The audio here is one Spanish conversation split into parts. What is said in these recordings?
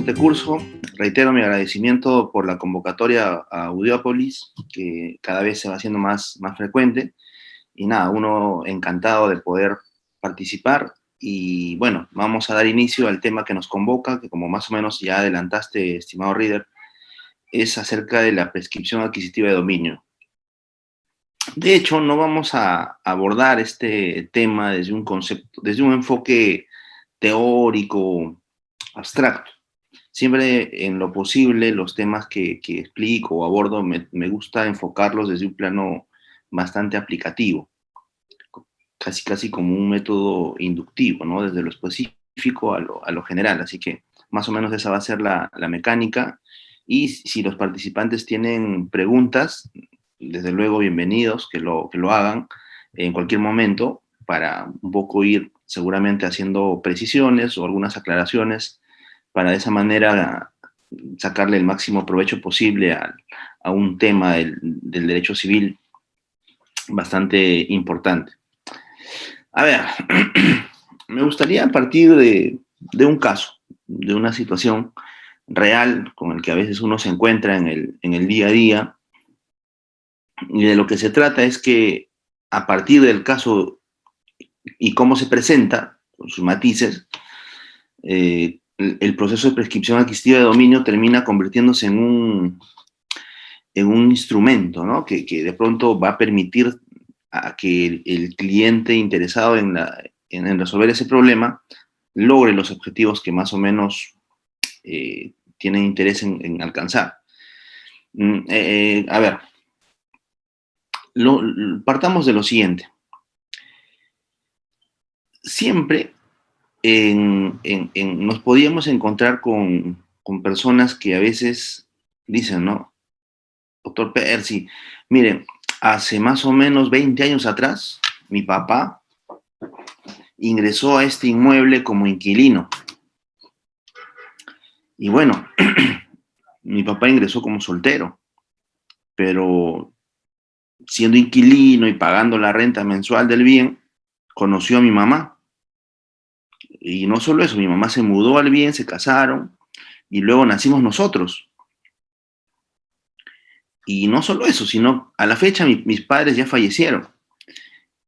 presente curso. Reitero mi agradecimiento por la convocatoria a Audiópolis, que cada vez se va haciendo más frecuente. Y nada, uno encantado de poder participar. Y bueno, vamos a dar inicio al tema que nos convoca, que como más o menos ya adelantaste, estimado Reader, es acerca de la prescripción adquisitiva de dominio. De hecho, no vamos a abordar este tema desde un concepto, desde un enfoque teórico, abstracto. Siempre en lo posible los temas que explico o abordo me gusta enfocarlos desde un plano bastante aplicativo, casi como un método inductivo, ¿no? Desde lo específico a lo general. Así que más o menos esa va a ser la mecánica. Y si los participantes tienen preguntas, desde luego bienvenidos, que lo hagan en cualquier momento para un poco ir seguramente haciendo precisiones o algunas aclaraciones para de esa manera sacarle el máximo provecho posible a un tema del derecho civil bastante importante. A ver, me gustaría partir de un caso, de una situación real con el que a veces uno se encuentra en el día a día, y de lo que se trata es que a partir del caso y cómo se presenta, con sus matices, el proceso de prescripción adquisitiva de dominio termina convirtiéndose en un instrumento, ¿no? Que de pronto va a permitir a que el cliente interesado en resolver ese problema logre los objetivos que más o menos tienen interés en alcanzar. A ver, partamos de lo siguiente. Siempre nos podíamos encontrar con personas que a veces dicen, ¿no? Doctor Percy, miren, hace más o menos 20 años atrás, mi papá ingresó a este inmueble como inquilino. Y bueno, mi papá ingresó como soltero, pero siendo inquilino y pagando la renta mensual del bien, conoció a mi mamá. Y no solo eso, mi mamá se mudó al bien, se casaron y luego nacimos nosotros. Y no solo eso, sino a la fecha mis padres ya fallecieron.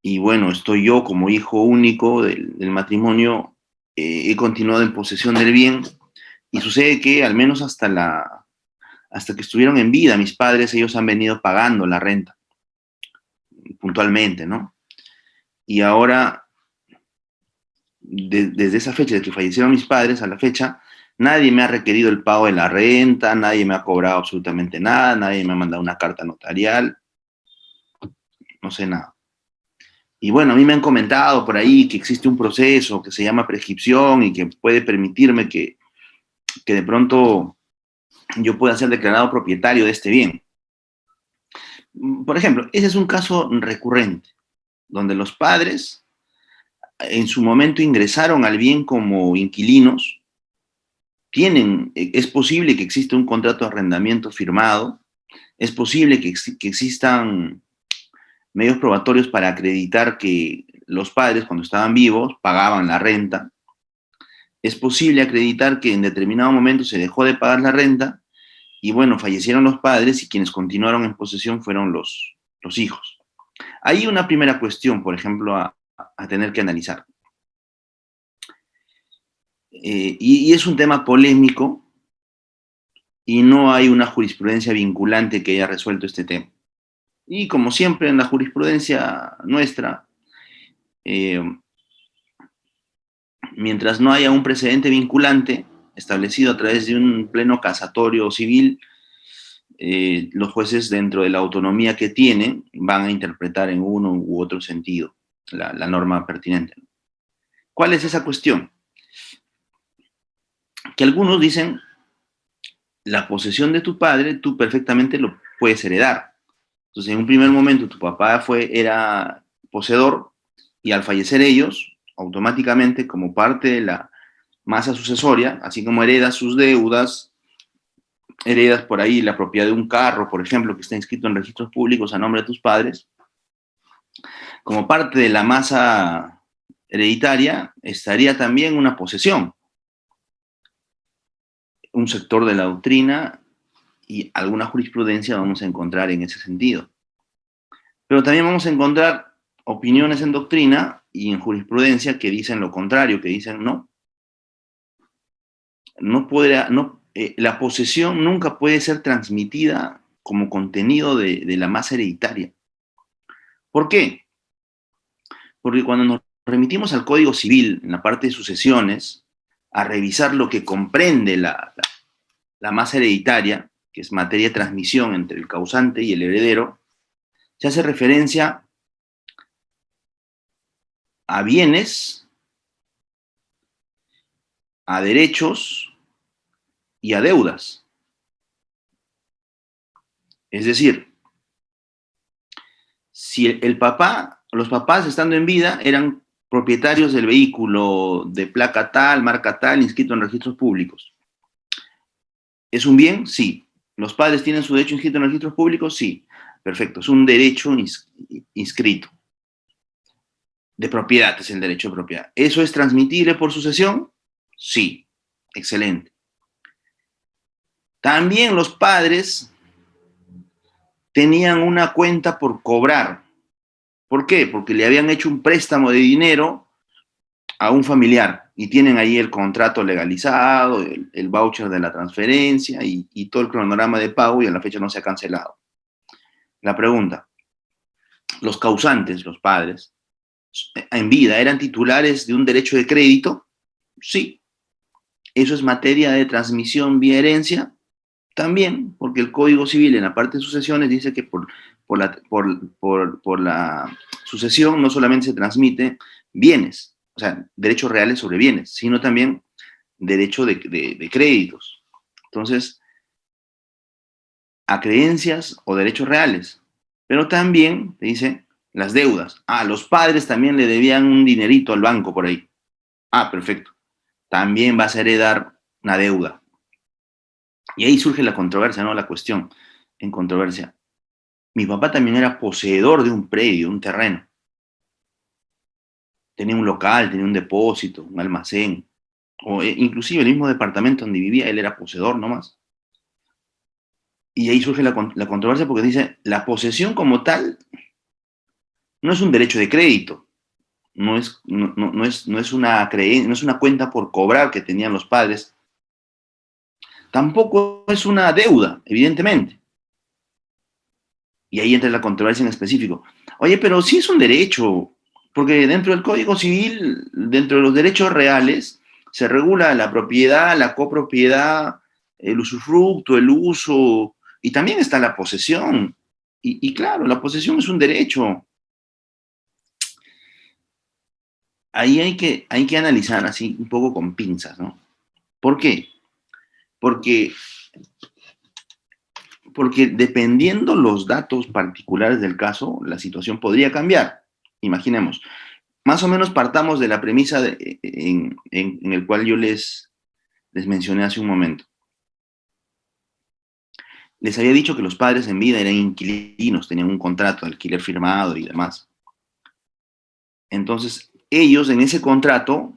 Y bueno, estoy yo como hijo único del matrimonio, he continuado en posesión del bien. Y sucede que al menos hasta que estuvieron en vida mis padres, ellos han venido pagando la renta puntualmente, ¿no? Y ahora, desde esa fecha, desde que fallecieron mis padres a la fecha, nadie me ha requerido el pago de la renta, nadie me ha cobrado absolutamente nada, nadie me ha mandado una carta notarial, no sé nada. Y bueno, a mí me han comentado por ahí que existe un proceso que se llama prescripción y que puede permitirme que de pronto yo pueda ser declarado propietario de este bien. Por ejemplo, ese es un caso recurrente, donde los padres en su momento ingresaron al bien como inquilinos, es posible que exista un contrato de arrendamiento firmado, es posible que existan medios probatorios para acreditar que los padres cuando estaban vivos pagaban la renta, es posible acreditar que en determinado momento se dejó de pagar la renta y bueno, fallecieron los padres y quienes continuaron en posesión fueron los hijos. Hay una primera cuestión, por ejemplo, a tener que analizar. Y es un tema polémico y no hay una jurisprudencia vinculante que haya resuelto este tema. Y como siempre en la jurisprudencia nuestra, eh, mientras no haya un precedente vinculante establecido a través de un pleno casatorio civil, los jueces, dentro de la autonomía que tienen, van a interpretar en uno u otro sentido la norma pertinente. ¿Cuál es esa cuestión? Que algunos dicen, la posesión de tu padre, tú perfectamente lo puedes heredar. Entonces, en un primer momento, tu papá era poseedor y al fallecer ellos, automáticamente, como parte de la masa sucesoria, así como heredas sus deudas, heredas por ahí la propiedad de un carro, por ejemplo, que está inscrito en registros públicos a nombre de tus padres, como parte de la masa hereditaria estaría también una posesión. un sector de la doctrina y alguna jurisprudencia vamos a encontrar en ese sentido. Pero también vamos a encontrar opiniones en doctrina y en jurisprudencia que dicen lo contrario, que dicen la posesión nunca puede ser transmitida como contenido de la masa hereditaria. ¿Por qué? Porque cuando nos remitimos al Código Civil, en la parte de sucesiones, a revisar lo que comprende la masa hereditaria, que es materia de transmisión entre el causante y el heredero, se hace referencia a bienes, a derechos y a deudas. Es decir, si los papás estando en vida eran propietarios del vehículo de placa tal, marca tal, inscrito en registros públicos. ¿Es un bien? Sí. ¿Los padres tienen su derecho inscrito en registros públicos? Sí. Perfecto, es un derecho inscrito. De propiedad es el derecho de propiedad. ¿Eso es transmitible por sucesión? Sí. Excelente. También los padres tenían una cuenta por cobrar. ¿Por qué? Porque le habían hecho un préstamo de dinero a un familiar y tienen ahí el contrato legalizado, el voucher de la transferencia y todo el cronograma de pago y a la fecha no se ha cancelado. La pregunta, los causantes, los padres, en vida, ¿eran titulares de un derecho de crédito? Sí. ¿Eso es materia de transmisión vía herencia? También, porque el Código Civil en la parte de sucesiones dice que por la sucesión no solamente se transmite bienes, o sea, derechos reales sobre bienes, sino también derecho de créditos. Entonces, a creencias o derechos reales. Pero también, te dice, las deudas. Ah, los padres también le debían un dinerito al banco por ahí. Ah, perfecto. También vas a heredar una deuda. Y ahí surge la controversia, ¿no? La cuestión en controversia. Mi papá también era poseedor de un predio, un terreno. Tenía un local, tenía un depósito, un almacén. O inclusive el mismo departamento donde vivía, él era poseedor nomás. Y ahí surge la controversia porque dice, la posesión como tal no es un derecho de crédito, no es una cuenta por cobrar que tenían los padres, tampoco es una deuda, evidentemente. Y ahí entra la controversia en específico. Oye, pero sí es un derecho, porque dentro del Código Civil, dentro de los derechos reales, se regula la propiedad, la copropiedad, el usufructo, el uso, y también está la posesión. Y claro, la posesión es un derecho. Ahí hay que analizar así un poco con pinzas, ¿no? ¿Por qué? Porque, porque dependiendo los datos particulares del caso, la situación podría cambiar. Imaginemos, más o menos partamos de la premisa en el cual yo les mencioné hace un momento. Les había dicho que los padres en vida eran inquilinos, tenían un contrato de alquiler firmado y demás. Entonces, ellos en ese contrato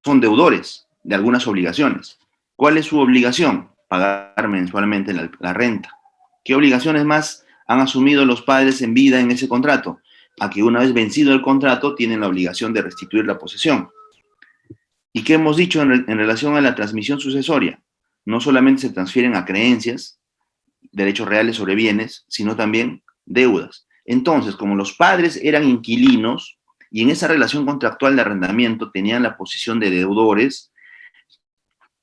son deudores de algunas obligaciones. ¿Cuál es su obligación? Pagar mensualmente la renta. ¿Qué obligaciones más han asumido los padres en vida en ese contrato? A que una vez vencido el contrato tienen la obligación de restituir la posesión. ¿Y qué hemos dicho en relación a la transmisión sucesoria? No solamente se transfieren a creencias, derechos reales sobre bienes, sino también deudas. Entonces, como los padres eran inquilinos y en esa relación contractual de arrendamiento tenían la posición de deudores,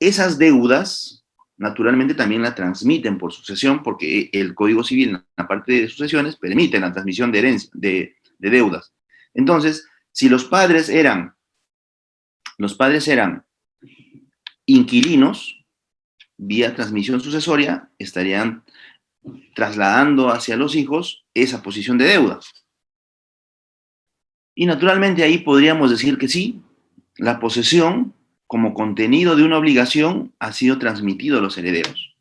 esas deudas naturalmente también la transmiten por sucesión porque el Código Civil, en la parte de sucesiones, permite la transmisión de, de deudas. Entonces, si los padres eran inquilinos, vía transmisión sucesoria, estarían trasladando hacia los hijos esa posición de deuda. Y naturalmente ahí podríamos decir que sí, la posesión como contenido de una obligación ha sido transmitido a los herederos.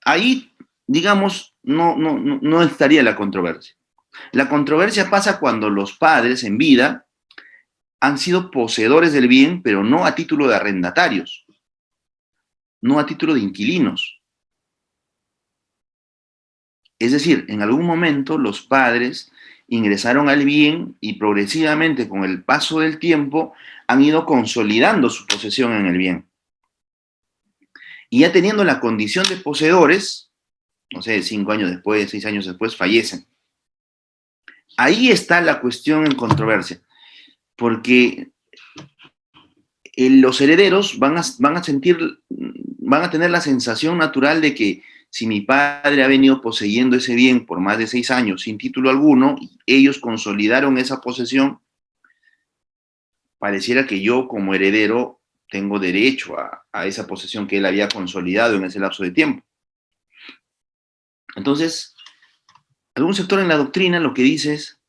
Ahí, digamos, no estaría la controversia. La controversia pasa cuando los padres en vida han sido poseedores del bien, pero no a título de arrendatarios. no a título de inquilinos. Es decir, en algún momento los padres ingresaron al bien y progresivamente con el paso del tiempo han ido consolidando su posesión en el bien. Y ya teniendo la condición de poseedores, no sé, 5 años después, 6 años después, fallecen. Ahí está la cuestión en controversia, porque los herederos van a sentir, van a tener la sensación natural de que si mi padre ha venido poseyendo ese bien por más de 6 años sin título alguno, ellos consolidaron esa posesión, pareciera que yo como heredero tengo derecho a esa posesión que él había consolidado en ese lapso de tiempo. Entonces, algún sector en la doctrina lo que dice es,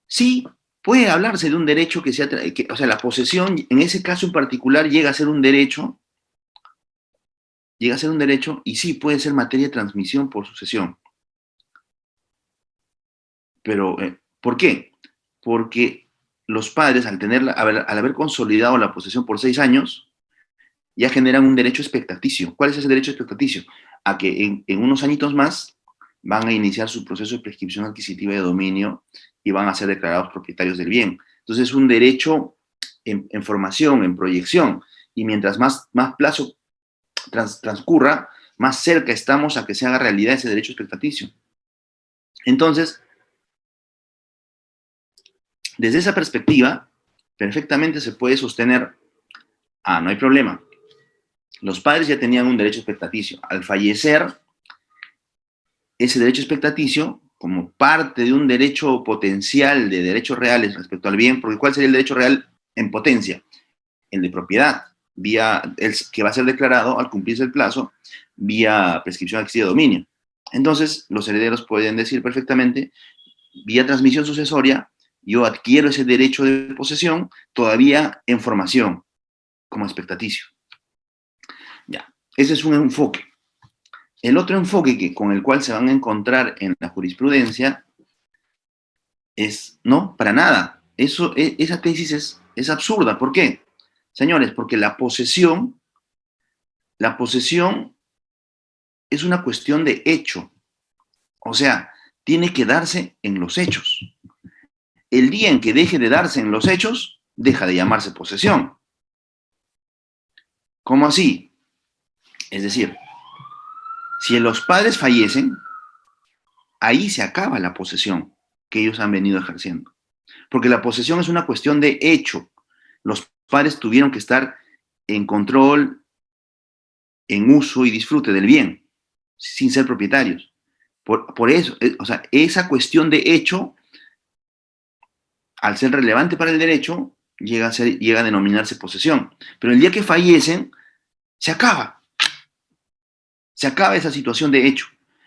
sí, puede hablarse de un derecho que sea, o sea, la posesión en ese caso en particular llega a ser un derecho, y sí, puede ser materia de transmisión por sucesión. Pero, ¿por qué? Porque los padres, al haber consolidado la posesión por 6 años, ya generan un derecho expectaticio. ¿Cuál es ese derecho expectaticio? A que en unos añitos más van a iniciar su proceso de prescripción adquisitiva de dominio y van a ser declarados propietarios del bien. Entonces, es un derecho en formación, en proyección, y mientras más plazo transcurra, más cerca estamos a que se haga realidad ese derecho expectaticio. Entonces, desde esa perspectiva, perfectamente se puede sostener, no hay problema. Los padres ya tenían un derecho expectaticio. Al fallecer, ese derecho expectaticio, como parte de un derecho potencial de derechos reales respecto al bien, porque ¿cuál sería el derecho real en potencia? El de propiedad, que va a ser declarado al cumplirse el plazo, vía prescripción adquisitiva de dominio. Entonces, los herederos pueden decir perfectamente, vía transmisión sucesoria, yo adquiero ese derecho de posesión todavía en formación, como expectaticio. Ya, ese es un enfoque. El otro enfoque con el cual se van a encontrar en la jurisprudencia es, no, para nada. Esa tesis es absurda. ¿Por qué? Señores, porque la posesión es una cuestión de hecho. O sea, tiene que darse en los hechos. El día en que deje de darse en los hechos, deja de llamarse posesión. ¿Cómo así? Es decir, si los padres fallecen, ahí se acaba la posesión que ellos han venido ejerciendo. Porque la posesión es una cuestión de hecho. Los padres tuvieron que estar en control, en uso y disfrute del bien, sin ser propietarios. Por eso, o sea, esa cuestión de hecho, al ser relevante para el derecho, llega a denominarse posesión. Pero el día que fallecen, se acaba. Se acaba esa situación de hecho.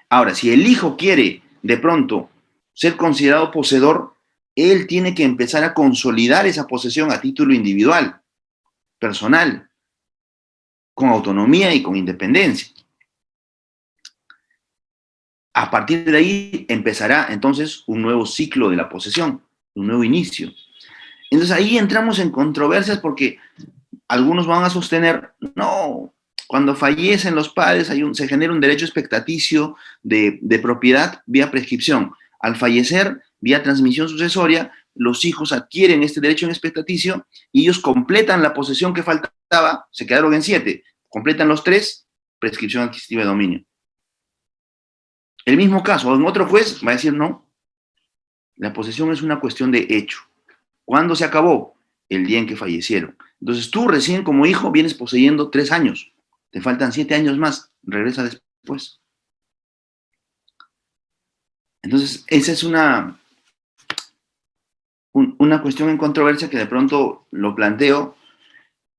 Ahora, si el hijo quiere de pronto ser considerado poseedor, él tiene que empezar a consolidar esa posesión a título individual, personal, con autonomía y con independencia. A partir de ahí empezará entonces un nuevo ciclo de la posesión, un nuevo inicio. Entonces ahí entramos en controversias porque algunos van a sostener, no, cuando fallecen los padres se genera un derecho expectaticio de propiedad vía prescripción. Al fallecer, vía transmisión sucesoria, los hijos adquieren este derecho en expectaticio y ellos completan la posesión que faltaba, se quedaron en 7, completan los 3, prescripción adquisitiva de dominio. El mismo caso, en otro juez va a decir no, la posesión es una cuestión de hecho. ¿Cuándo se acabó? El día en que fallecieron. Entonces tú recién como hijo vienes poseyendo 3 años, te faltan 7 años más, regresa después. Entonces esa es una cuestión en controversia que de pronto lo planteo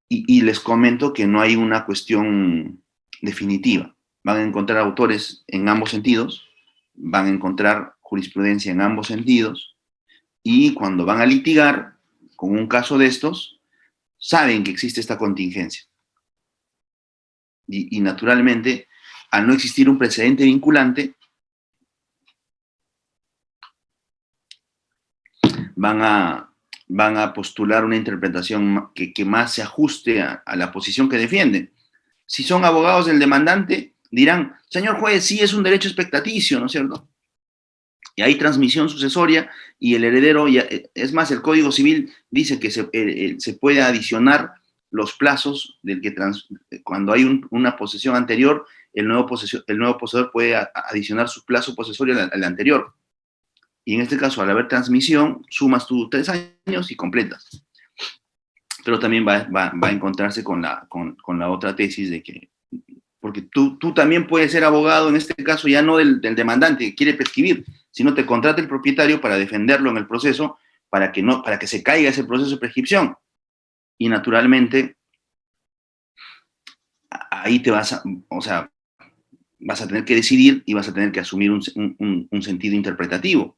y les comento que no hay una cuestión definitiva. Van a encontrar autores en ambos sentidos, van a encontrar jurisprudencia en ambos sentidos, y cuando van a litigar con un caso de estos, saben que existe esta contingencia. Y naturalmente, al no existir un precedente vinculante, van a postular una interpretación que más se ajuste a la posición que defienden. Si son abogados del demandante, dirán, señor juez, sí es un derecho expectaticio, ¿no es cierto? Y hay transmisión sucesoria y el heredero, ya, es más, el Código Civil dice que se puede adicionar los plazos del que cuando hay una posesión anterior, el nuevo poseedor puede adicionar su plazo posesorio al anterior. Y en este caso, al haber transmisión, sumas tú 3 años y completas. Pero también va a encontrarse con la otra tesis de que, porque tú también puedes ser abogado, en este caso ya no del demandante que quiere prescribir, sino te contrata el propietario para defenderlo en el proceso, para que se caiga ese proceso de prescripción. Y naturalmente, ahí o sea, vas a tener que decidir y vas a tener que asumir un sentido interpretativo.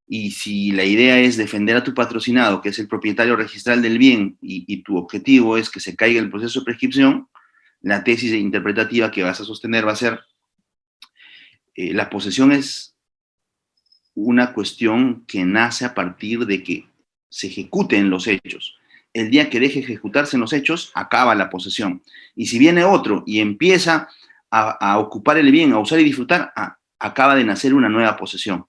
Y si la idea es defender a tu patrocinado, que es el propietario registral del bien, y tu objetivo es que se caiga el proceso de prescripción, la tesis interpretativa que vas a sostener va a ser, la posesión es una cuestión que nace a partir de que se ejecuten los hechos. El día que deje ejecutarse en los hechos, acaba la posesión. Y si viene otro y empieza a ocupar el bien, a usar y disfrutar, acaba de nacer una nueva posesión.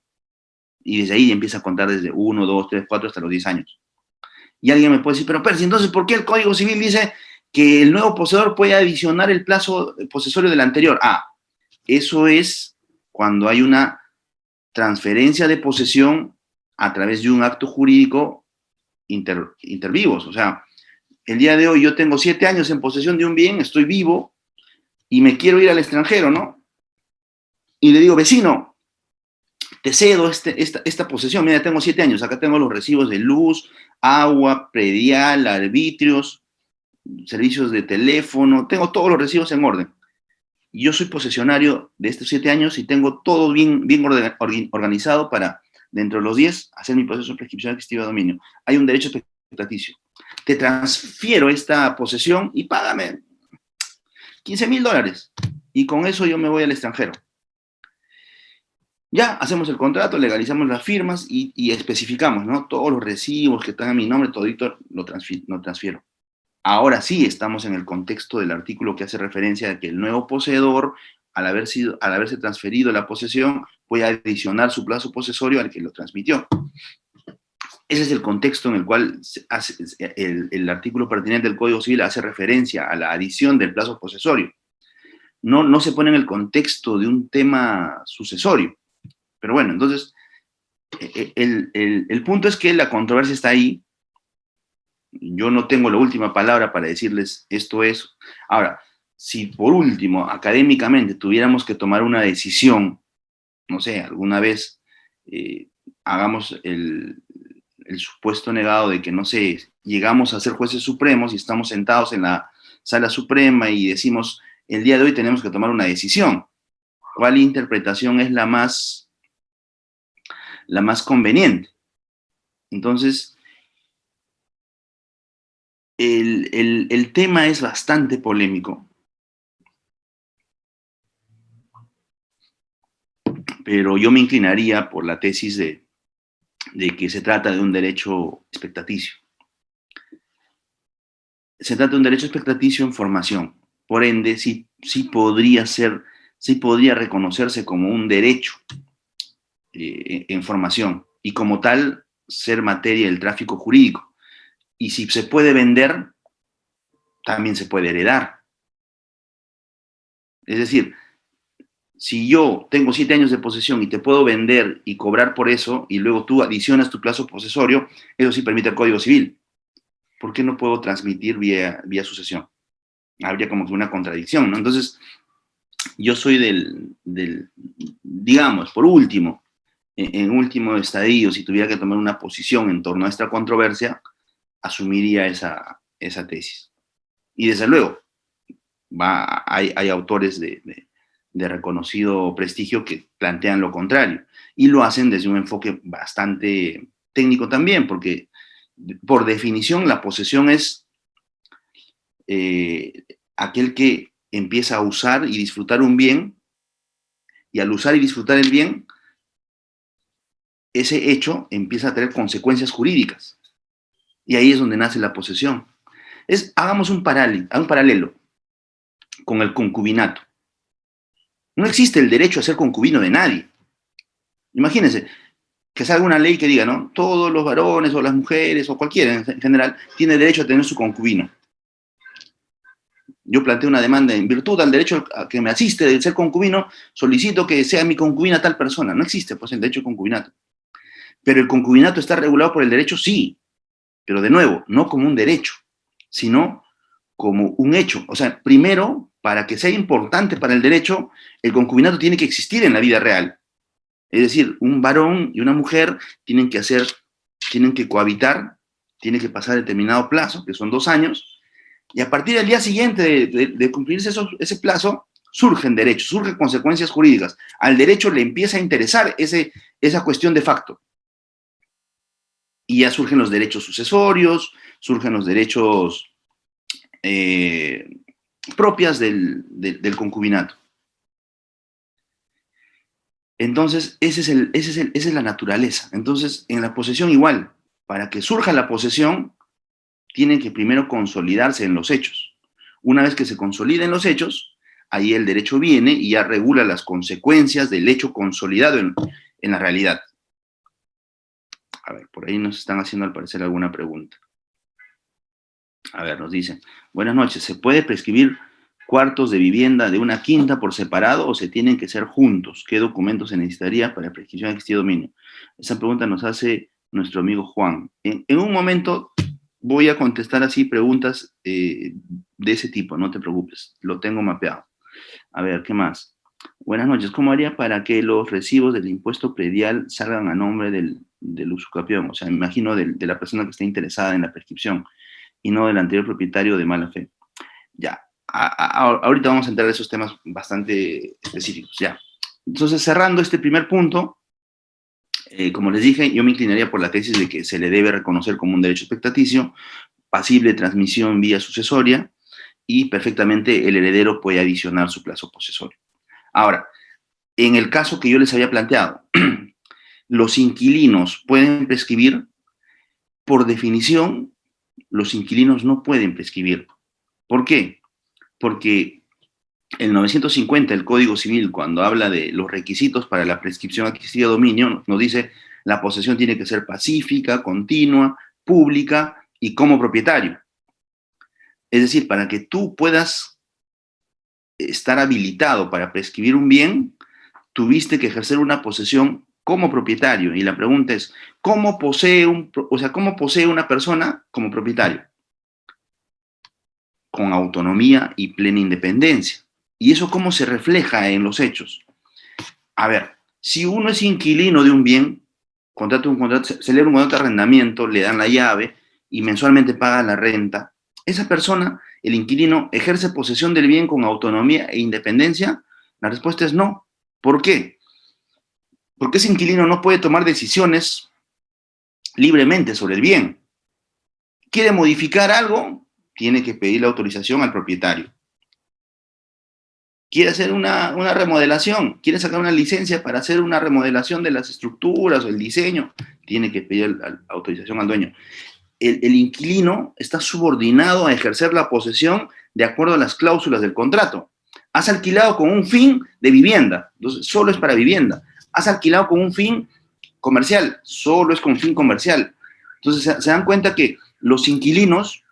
Y desde ahí empieza a contar desde 1, 2, 3, 4 hasta los 10 años. Y alguien me puede decir, pero Percy, entonces, ¿por qué el Código Civil dice que el nuevo poseedor puede adicionar el plazo posesorio del anterior? Eso es cuando hay una transferencia de posesión a través de un acto jurídico intervivos. O sea, el día de hoy yo tengo 7 años en posesión de un bien, estoy vivo y me quiero ir al extranjero, ¿no? Y le digo, vecino, te cedo esta posesión. Mira, tengo 7 años, acá tengo los recibos de luz, agua, predial, arbitrios, servicios de teléfono, tengo todos los recibos en orden. Yo soy posesionario de estos 7 años y tengo todo bien organizado para, dentro de los 10, hacer mi proceso de prescripción adquisitiva de dominio. Hay un derecho expectaticio. Te transfiero esta posesión y págame $15,000. Y con eso yo me voy al extranjero. Ya, hacemos el contrato, legalizamos las firmas y especificamos, ¿no? Todos los recibos que están a mi nombre, todito lo transfiero. Ahora sí estamos en el contexto del artículo que hace referencia a que el nuevo poseedor, al haberse transferido la posesión, puede adicionar su plazo posesorio al que lo transmitió. Ese es el contexto en el cual el artículo pertinente del Código Civil hace referencia a la adición del plazo posesorio. No se pone en el contexto de un tema sucesorio. Pero bueno, entonces, el punto es que la controversia está ahí. Yo no tengo la última palabra para decirles esto es. Ahora, si por último, académicamente, tuviéramos que tomar una decisión, no sé, alguna vez hagamos el supuesto negado de que, no sé, llegamos a ser jueces supremos y estamos sentados en la sala suprema y decimos, el día de hoy tenemos que tomar una decisión. ¿Cuál interpretación es la más conveniente? Entonces, el tema es bastante polémico, pero yo me inclinaría por la tesis de que se trata de un derecho expectaticio. Se trata de un derecho expectaticio en formación. Por ende, sí podría reconocerse como un derecho en formación y como tal ser materia del tráfico jurídico. Y si se puede vender, también se puede heredar. Es decir, si yo tengo 7 años de posesión y te puedo vender y cobrar por eso, y luego tú adicionas tu plazo posesorio, eso sí permite el Código Civil. ¿Por qué no puedo transmitir vía sucesión? Habría como que una contradicción, ¿no? Entonces, yo soy digamos, por último, en último estadio, si tuviera que tomar una posición en torno a esta controversia, asumiría esa tesis. Y desde luego, hay autores de reconocido prestigio que plantean lo contrario y lo hacen desde un enfoque bastante técnico también, porque por definición la posesión es aquel que empieza a usar y disfrutar un bien, y al usar y disfrutar el bien, ese hecho empieza a tener consecuencias jurídicas. Y ahí es donde nace la posesión. Hagamos un paralelo. con el concubinato. No existe el derecho a ser concubino de nadie. Imagínense que salga una ley que diga, ¿no? Todos los varones o las mujeres o cualquiera en general tiene derecho a tener su concubino. Yo planteo una demanda en virtud al derecho a que me asiste de ser concubino, solicito que sea mi concubina tal persona. No existe, pues, el derecho al concubinato. Pero el concubinato está regulado por el derecho, sí, pero de nuevo, no como un derecho, sino como un hecho. O sea, primero, para que sea importante para el derecho, el concubinato tiene que existir en la vida real. Es decir, un varón y una mujer tienen que cohabitar, tienen que pasar determinado plazo, que son 2 años, y a partir del día siguiente de cumplirse ese plazo, surgen derechos, surgen consecuencias jurídicas. Al derecho le empieza a interesar esa cuestión de facto. Y ya surgen los derechos sucesorios, surgen los derechos propias del concubinato. Entonces, esa es la naturaleza. Entonces, en la posesión igual, para que surja la posesión, tienen que primero consolidarse en los hechos. Una vez que se consoliden los hechos, ahí el derecho viene y ya regula las consecuencias del hecho consolidado en la realidad. A ver, por ahí nos están haciendo al parecer alguna pregunta. A ver, nos dicen, buenas noches, ¿se puede prescribir cuartos de vivienda de una quinta por separado o se tienen que ser juntos? ¿Qué documentos se necesitaría para prescripción de existir dominio? Esa pregunta nos hace nuestro amigo Juan. En un momento voy a contestar así preguntas de ese tipo, no te preocupes, lo tengo mapeado. A ver, ¿qué más? Buenas noches, ¿cómo haría para que los recibos del impuesto predial salgan a nombre del usucapión? O sea, me imagino de la persona que está interesada en la prescripción y no del anterior propietario de mala fe. Ya, ahorita vamos a entrar a esos temas bastante específicos, ya. Entonces, cerrando este primer punto, como les dije, yo me inclinaría por la tesis de que se le debe reconocer como un derecho expectaticio, pasible de transmisión vía sucesoria, y perfectamente el heredero puede adicionar su plazo posesorio. Ahora, en el caso que yo les había planteado, los inquilinos pueden prescribir. Por definición, los inquilinos no pueden prescribir. ¿Por qué? Porque el 950, el Código Civil, cuando habla de los requisitos para la prescripción adquisitiva de dominio, nos dice la posesión tiene que ser pacífica, continua, pública y como propietario. Es decir, para que tú puedas estar habilitado para prescribir un bien, tuviste que ejercer una posesión como propietario. Y la pregunta es, ¿cómo posee una persona como propietario? Con autonomía y plena independencia. ¿Y eso cómo se refleja en los hechos? A ver, si uno es inquilino de un bien, celebra un contrato de arrendamiento, le dan la llave y mensualmente paga la renta, esa persona, el inquilino, ¿ejerce posesión del bien con autonomía e independencia? La respuesta es no. ¿Por qué? Porque ese inquilino no puede tomar decisiones libremente sobre el bien. ¿Quiere modificar algo? Tiene que pedir la autorización al propietario. ¿Quiere hacer una remodelación? ¿Quiere sacar una licencia para hacer una remodelación de las estructuras o el diseño? Tiene que pedir autorización al dueño. El inquilino está subordinado a ejercer la posesión de acuerdo a las cláusulas del contrato. Has alquilado con un fin de vivienda, entonces solo es para vivienda. Has alquilado con un fin comercial, solo es con fin comercial. Entonces se dan cuenta que los inquilinos,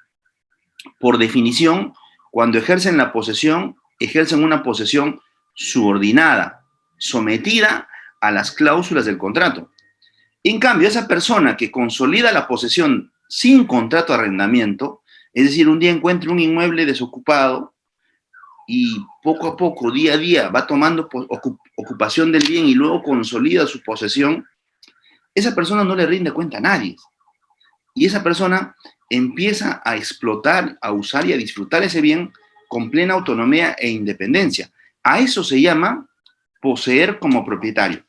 por definición, cuando ejercen la posesión, ejercen una posesión subordinada, sometida a las cláusulas del contrato. En cambio, esa persona que consolida la posesión sin contrato de arrendamiento, es decir, un día encuentra un inmueble desocupado y poco a poco, día a día, va tomando ocupación del bien y luego consolida su posesión, esa persona no le rinde cuenta a nadie. Y esa persona empieza a explotar, a usar y a disfrutar ese bien con plena autonomía e independencia. A eso se llama poseer como propietario.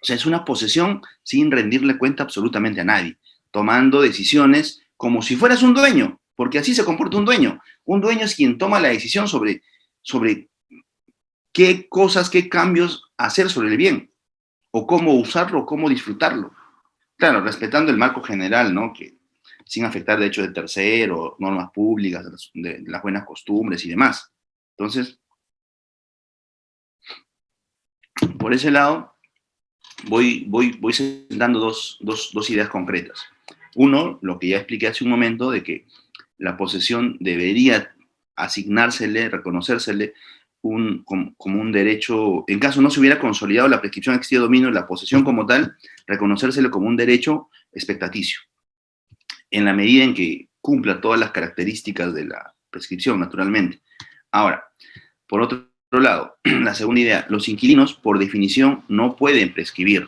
O sea, es una posesión sin rendirle cuenta absolutamente a nadie, tomando decisiones como si fueras un dueño, porque así se comporta un dueño. Un dueño es quien toma la decisión sobre qué cosas, qué cambios hacer sobre el bien, o cómo usarlo, o cómo disfrutarlo. Claro, respetando el marco general, ¿no? Que sin afectar derechos de tercero, normas públicas, de las buenas costumbres y demás. Entonces, por ese lado, voy sentando dos ideas concretas. Uno, lo que ya expliqué hace un momento, de que la posesión debería asignársele, reconocérsele como un derecho, en caso no se hubiera consolidado la prescripción existido dominio, la posesión como tal, reconocérsele como un derecho expectaticio, en la medida en que cumpla todas las características de la prescripción, naturalmente. Ahora, por otro lado, la segunda idea, los inquilinos, por definición, no pueden prescribir.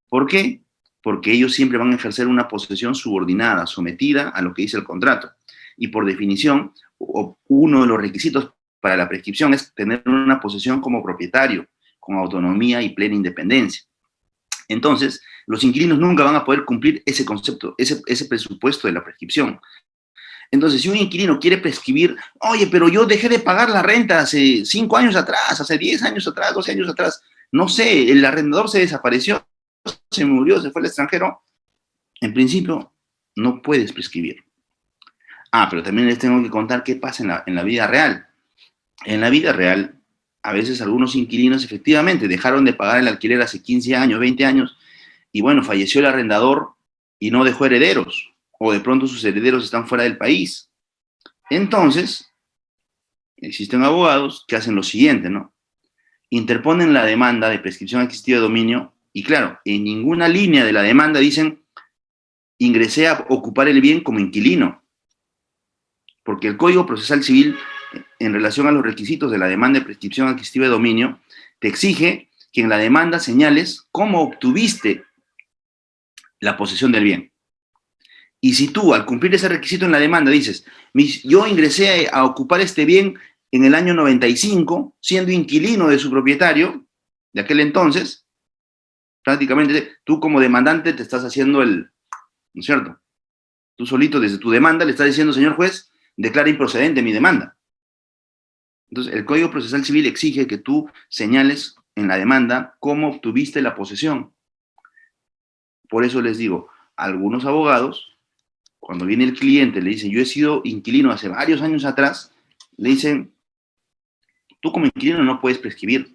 ¿Por qué? Porque ellos siempre van a ejercer una posesión subordinada, sometida a lo que dice el contrato. Y por definición, uno de los requisitos para la prescripción es tener una posesión como propietario, con autonomía y plena independencia. Entonces, los inquilinos nunca van a poder cumplir ese concepto, ese presupuesto de la prescripción. Entonces, si un inquilino quiere prescribir, oye, pero yo dejé de pagar la renta hace 5 años atrás, hace 10 años atrás, 12 años atrás, no sé, el arrendador se desapareció, se murió, se fue al extranjero, en principio no puedes prescribir. Ah, pero también les tengo que contar qué pasa en la vida real. En la vida real, a veces algunos inquilinos efectivamente dejaron de pagar el alquiler hace 15 años, 20 años, y bueno, falleció el arrendador y no dejó herederos, o de pronto sus herederos están fuera del país. Entonces, existen abogados que hacen lo siguiente, ¿no? Interponen la demanda de prescripción adquisitiva de dominio y claro, en ninguna línea de la demanda dicen ingresé a ocupar el bien como inquilino, porque el Código Procesal Civil, en relación a los requisitos de la demanda de prescripción adquisitiva de dominio, te exige que en la demanda señales cómo obtuviste la posesión del bien. Y si tú, al cumplir ese requisito en la demanda, dices, yo ingresé a ocupar este bien en el año 95, siendo inquilino de su propietario, de aquel entonces, prácticamente tú como demandante te estás haciendo ¿no es cierto? Tú solito desde tu demanda le estás diciendo, señor juez, declara improcedente mi demanda. Entonces, el Código Procesal Civil exige que tú señales en la demanda cómo obtuviste la posesión. Por eso les digo, algunos abogados, cuando viene el cliente, le dicen, yo he sido inquilino hace varios años atrás, le dicen, tú como inquilino no puedes prescribir.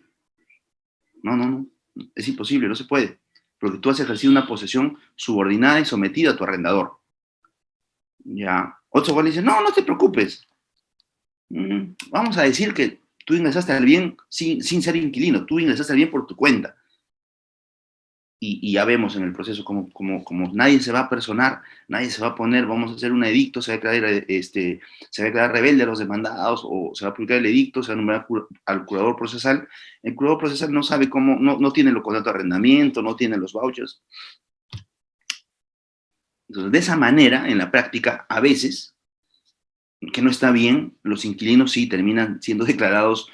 No, es imposible, no se puede, porque tú has ejercido una posesión subordinada y sometida a tu arrendador. Ya. Otro abogados le dicen, no te preocupes. Vamos a decir que tú ingresaste al bien sin ser inquilino, tú ingresaste al bien por tu cuenta. Y ya vemos en el proceso como nadie se va a personar, nadie se va a poner, vamos a hacer un edicto, se va a declarar rebelde a los demandados, o se va a publicar el edicto, se va a nombrar al curador procesal. El curador procesal no sabe cómo, no tiene los contratos de arrendamiento, no tiene los vouchers. Entonces, de esa manera, en la práctica, a veces, que no está bien, los inquilinos sí terminan siendo declarados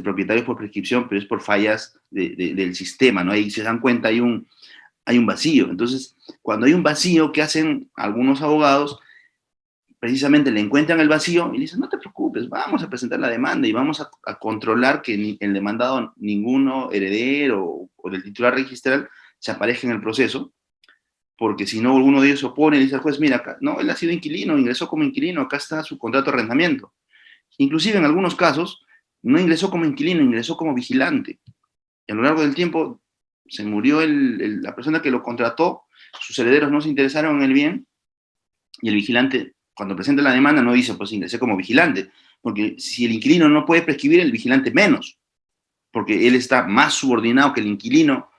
propietarios por prescripción, pero es por fallas del sistema, ¿no? Ahí se dan cuenta, hay un vacío. Entonces, cuando hay un vacío, ¿qué hacen algunos abogados? Precisamente le encuentran el vacío y dicen, no te preocupes, vamos a presentar la demanda y vamos a controlar que el demandado, ninguno heredero o del titular registral, se aparezca en el proceso, porque si no, alguno de ellos se opone y dice al juez, mira, acá, no, él ha sido inquilino, ingresó como inquilino, acá está su contrato de arrendamiento. Inclusive en algunos casos, no ingresó como inquilino, ingresó como vigilante. Y a lo largo del tiempo se murió la persona que lo contrató, sus herederos no se interesaron en el bien, y el vigilante, cuando presenta la demanda, no dice, pues ingresé como vigilante, porque si el inquilino no puede prescribir, el vigilante menos, porque él está más subordinado que el inquilino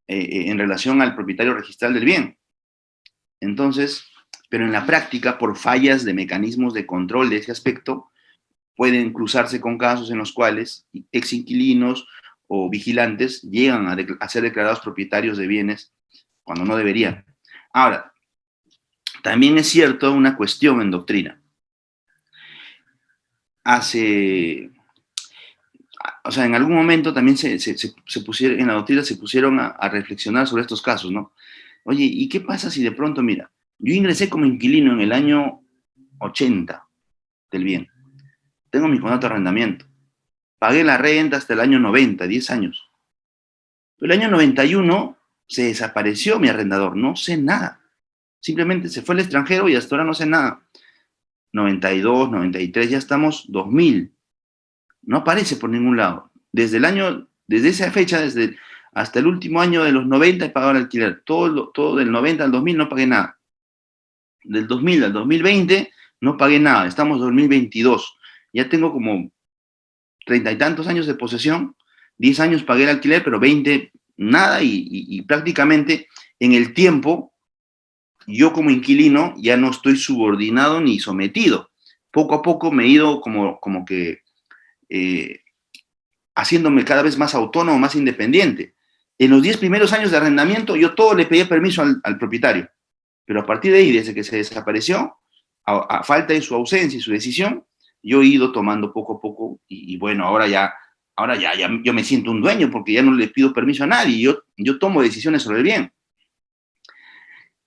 en relación al propietario registral del bien. Entonces, pero en la práctica, por fallas de mecanismos de control de ese aspecto, pueden cruzarse con casos en los cuales ex inquilinos o vigilantes llegan a ser declarados propietarios de bienes cuando no deberían. Ahora, también es cierto una cuestión en doctrina. En algún momento también se pusieron, en la doctrina se pusieron a reflexionar sobre estos casos, ¿no? Oye, ¿y qué pasa si de pronto, mira, yo ingresé como inquilino en el año 80 del bien, tengo mi contrato de arrendamiento, pagué la renta hasta el año 90, 10 años. Pero el año 91 se desapareció mi arrendador, no sé nada. Simplemente se fue al extranjero y hasta ahora no sé nada. 92, 93, ya estamos 2000. No aparece por ningún lado. Desde esa fecha, hasta el último año de los 90 he pagado el alquiler. Todo del 90 al 2000 no pagué nada. Del 2000 al 2020 no pagué nada. Estamos en 2022. Ya tengo como 30 y tantos años de posesión. 10 años pagué el alquiler, pero 20 nada. Y prácticamente en el tiempo, yo como inquilino ya no estoy subordinado ni sometido. Poco a poco me he ido como que eh, haciéndome cada vez más autónomo, más independiente. En los 10 primeros años de arrendamiento, yo todo le pedía permiso al propietario, pero a partir de ahí, desde que se desapareció, a falta de su ausencia y su decisión, yo he ido tomando poco a poco y bueno, ahora ya yo me siento un dueño porque ya no le pido permiso a nadie, yo tomo decisiones sobre el bien.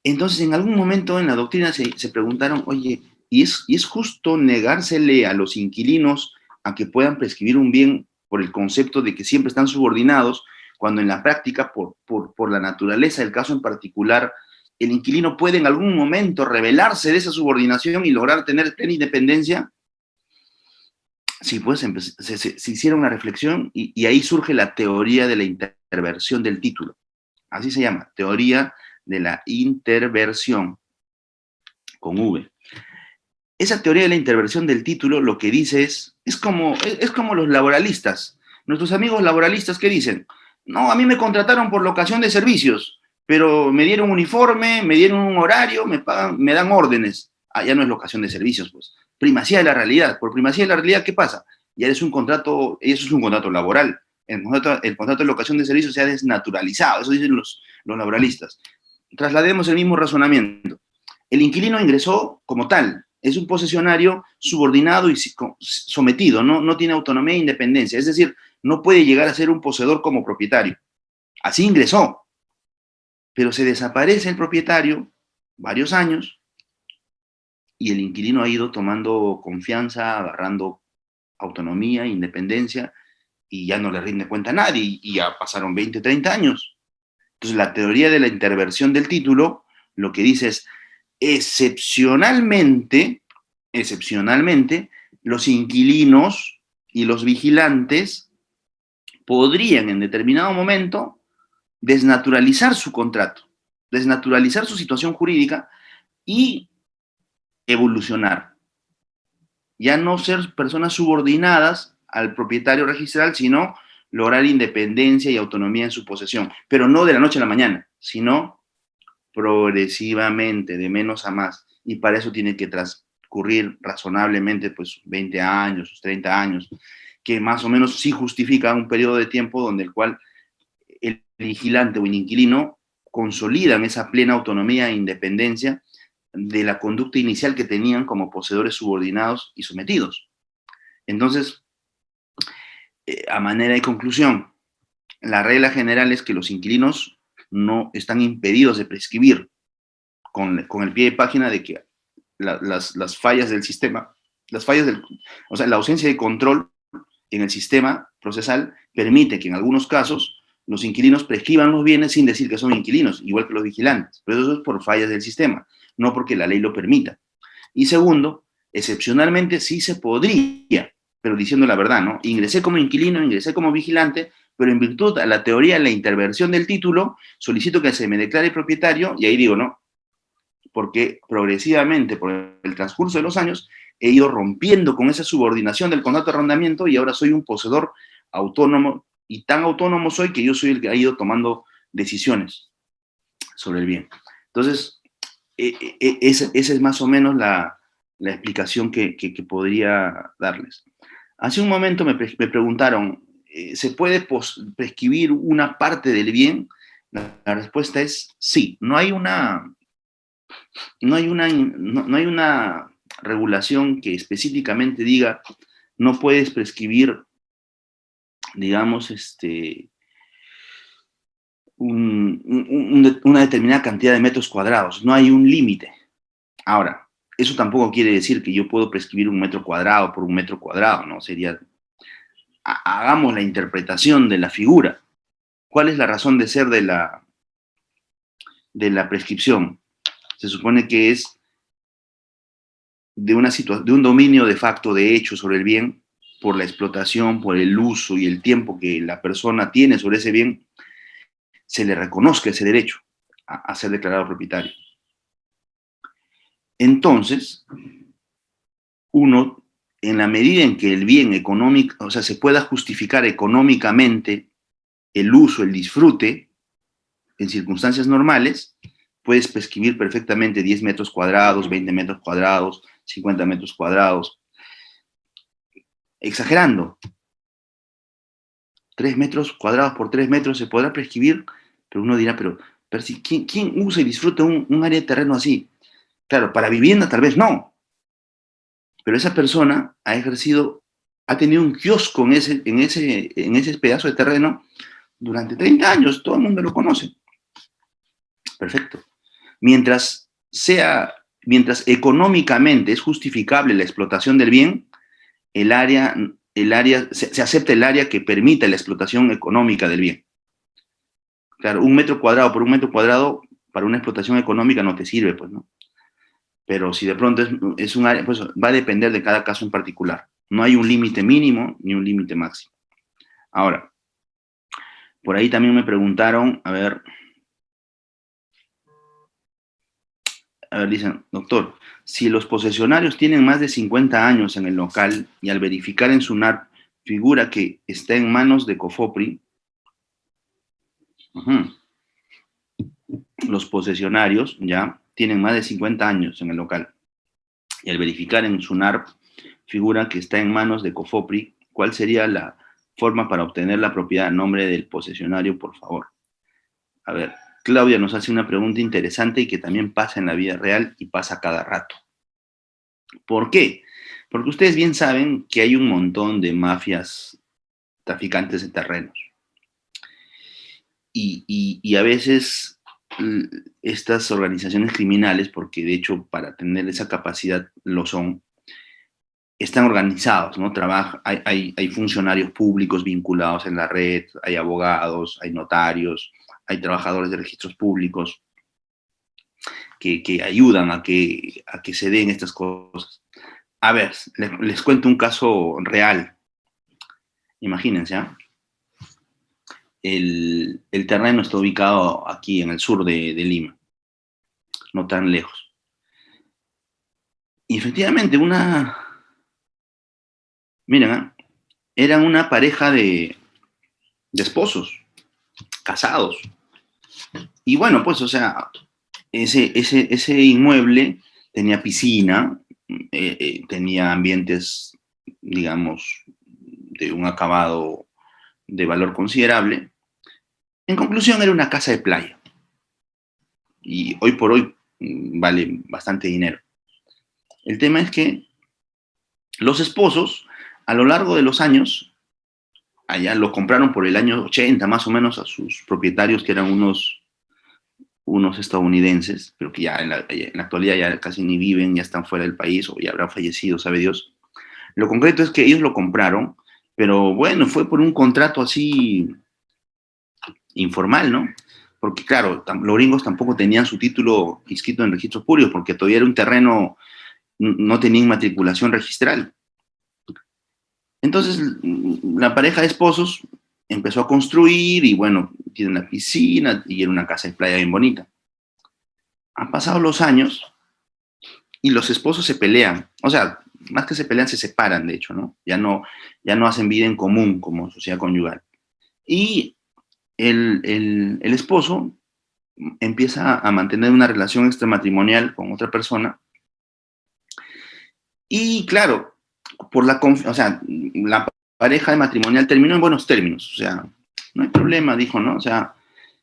Entonces, en algún momento en la doctrina se preguntaron, oye, ¿y es justo negársele a los inquilinos a que puedan prescribir un bien por el concepto de que siempre están subordinados, cuando en la práctica, por la naturaleza del caso en particular, el inquilino puede en algún momento rebelarse de esa subordinación y lograr tener plena independencia? Sí, pues se hicieron una reflexión y ahí surge la teoría de la interversión del título. Así se llama, teoría de la interversión, con V. Esa teoría de la interversión del título lo que dice es como los laboralistas. Nuestros amigos laboralistas, ¿qué dicen? No, a mí me contrataron por locación de servicios, pero me dieron uniforme, me dieron un horario, me pagan, me dan órdenes. Ah, ya no es locación de servicios, pues. Primacía de la realidad. Por primacía de la realidad, ¿qué pasa? Ya es un contrato, eso es un contrato laboral. El contrato de locación de servicios se ha desnaturalizado, eso dicen los laboralistas. Traslademos el mismo razonamiento. El inquilino ingresó como tal, es un posesionario subordinado y sometido, no tiene autonomía e independencia, es decir, no puede llegar a ser un poseedor como propietario. Así ingresó, pero se desaparece el propietario varios años y el inquilino ha ido tomando confianza, agarrando autonomía, independencia y ya no le rinde cuenta a nadie y ya pasaron 20, 30 años. Entonces la teoría de la interversión del título lo que dice es, excepcionalmente, los inquilinos y los vigilantes podrían en determinado momento desnaturalizar su contrato, desnaturalizar su situación jurídica y evolucionar. Ya no ser personas subordinadas al propietario registral, sino lograr independencia y autonomía en su posesión, pero no de la noche a la mañana, sino progresivamente, de menos a más. Y para eso tiene que transcurrir razonablemente pues 20 años, 30 años, que más o menos sí justifica un periodo de tiempo donde el cual el vigilante o el inquilino consolidan esa plena autonomía e independencia de la conducta inicial que tenían como poseedores subordinados y sometidos. Entonces, a manera de conclusión, la regla general es que los inquilinos no están impedidos de prescribir con el pie de página de que las fallas del sistema, o sea, la ausencia de control en el sistema procesal permite que en algunos casos los inquilinos prescriban los bienes sin decir que son inquilinos, igual que los vigilantes. Pero eso es por fallas del sistema, no porque la ley lo permita. Y segundo, excepcionalmente sí se podría, pero diciendo la verdad, ¿no? Ingresé como inquilino, ingresé como vigilante, pero en virtud a la teoría de la interversión del título, solicito que se me declare propietario, y ahí digo, no, porque progresivamente, por el transcurso de los años, he ido rompiendo con esa subordinación del contrato de arrendamiento y ahora soy un poseedor autónomo, y tan autónomo soy que yo soy el que ha ido tomando decisiones sobre el bien. Entonces, esa es más o menos la explicación que podría darles. Hace un momento me preguntaron, ¿se puede prescribir una parte del bien? La respuesta es sí. No hay una regulación que específicamente diga no puedes prescribir, digamos, una determinada cantidad de metros cuadrados. No hay un límite. Ahora, eso tampoco quiere decir que yo puedo prescribir un metro cuadrado por un metro cuadrado, ¿no? Sería, hagamos la interpretación de la figura. ¿Cuál es la razón de ser de la prescripción? Se supone que es de un dominio de facto de hecho sobre el bien por la explotación, por el uso y el tiempo que la persona tiene sobre ese bien, se le reconozca ese derecho a ser declarado propietario. Entonces, uno, en la medida en que el bien económico, o sea, se pueda justificar económicamente el uso, el disfrute, en circunstancias normales, puedes prescribir perfectamente 10 metros cuadrados, 20 metros cuadrados, 50 metros cuadrados. Exagerando, 3 metros cuadrados por 3 metros se podrá prescribir, pero uno dirá, pero si, ¿quién usa y disfruta un área de terreno así? Claro, para vivienda tal vez no, pero esa persona ha ejercido, ha tenido un kiosco en ese pedazo de terreno durante 30 años, todo el mundo lo conoce. Perfecto. Mientras mientras económicamente es justificable la explotación del bien, se acepta el área que permita la explotación económica del bien. Claro, 1 metro cuadrado por 1 metro cuadrado para una explotación económica no te sirve, pues, ¿no? Pero si de pronto es un área, pues va a depender de cada caso en particular. No hay un límite mínimo ni un límite máximo. Ahora, por ahí también me preguntaron, dicen, doctor, si los posesionarios tienen más de 50 años en el local y al verificar en SUNAT figura que está en manos de COFOPRI, los posesionarios ya tienen más de 50 años en el local y al verificar en SUNAT figura que está en manos de COFOPRI, ¿cuál sería la forma para obtener la propiedad a nombre del posesionario, por favor? A ver, Claudia nos hace una pregunta interesante y que también pasa en la vida real y pasa cada rato. ¿Por qué? Porque ustedes bien saben que hay un montón de mafias traficantes de terrenos. Y a veces estas organizaciones criminales, porque de hecho para tener esa capacidad lo son, están organizados, ¿no? Hay funcionarios públicos vinculados en la red, hay abogados, hay notarios, hay trabajadores de registros públicos que ayudan a que se den estas cosas. A ver, les cuento un caso real. Imagínense, ¿eh? El terreno está ubicado aquí en el sur de Lima, no tan lejos. Y efectivamente, miren, eran una pareja de esposos, casados. Y bueno, pues, o sea, ese inmueble tenía piscina, tenía ambientes, digamos, de un acabado de valor considerable. En conclusión, era una casa de playa. Y hoy por hoy vale bastante dinero. El tema es que los esposos, a lo largo de los años, allá lo compraron por el año 80 más o menos a sus propietarios, que eran unos estadounidenses, pero que ya en la actualidad ya casi ni viven, ya están fuera del país o ya habrán fallecido, sabe Dios. Lo concreto es que ellos lo compraron, pero bueno, fue por un contrato así informal, ¿no? Porque claro, los gringos tampoco tenían su título inscrito en registros públicos, porque todavía era un terreno, no tenía inmatriculación registral. Entonces, la pareja de esposos empezó a construir y bueno, tienen la piscina y era una casa de playa bien bonita. Han pasado los años y los esposos se pelean. O sea, más que se pelean, se separan, de hecho, ¿no? Ya no hacen vida en común como sociedad conyugal. Y el esposo empieza a mantener una relación extramatrimonial con otra persona. Y claro, o sea, la pareja de matrimonial terminó en buenos términos. O sea, no hay problema, dijo, ¿no? O sea,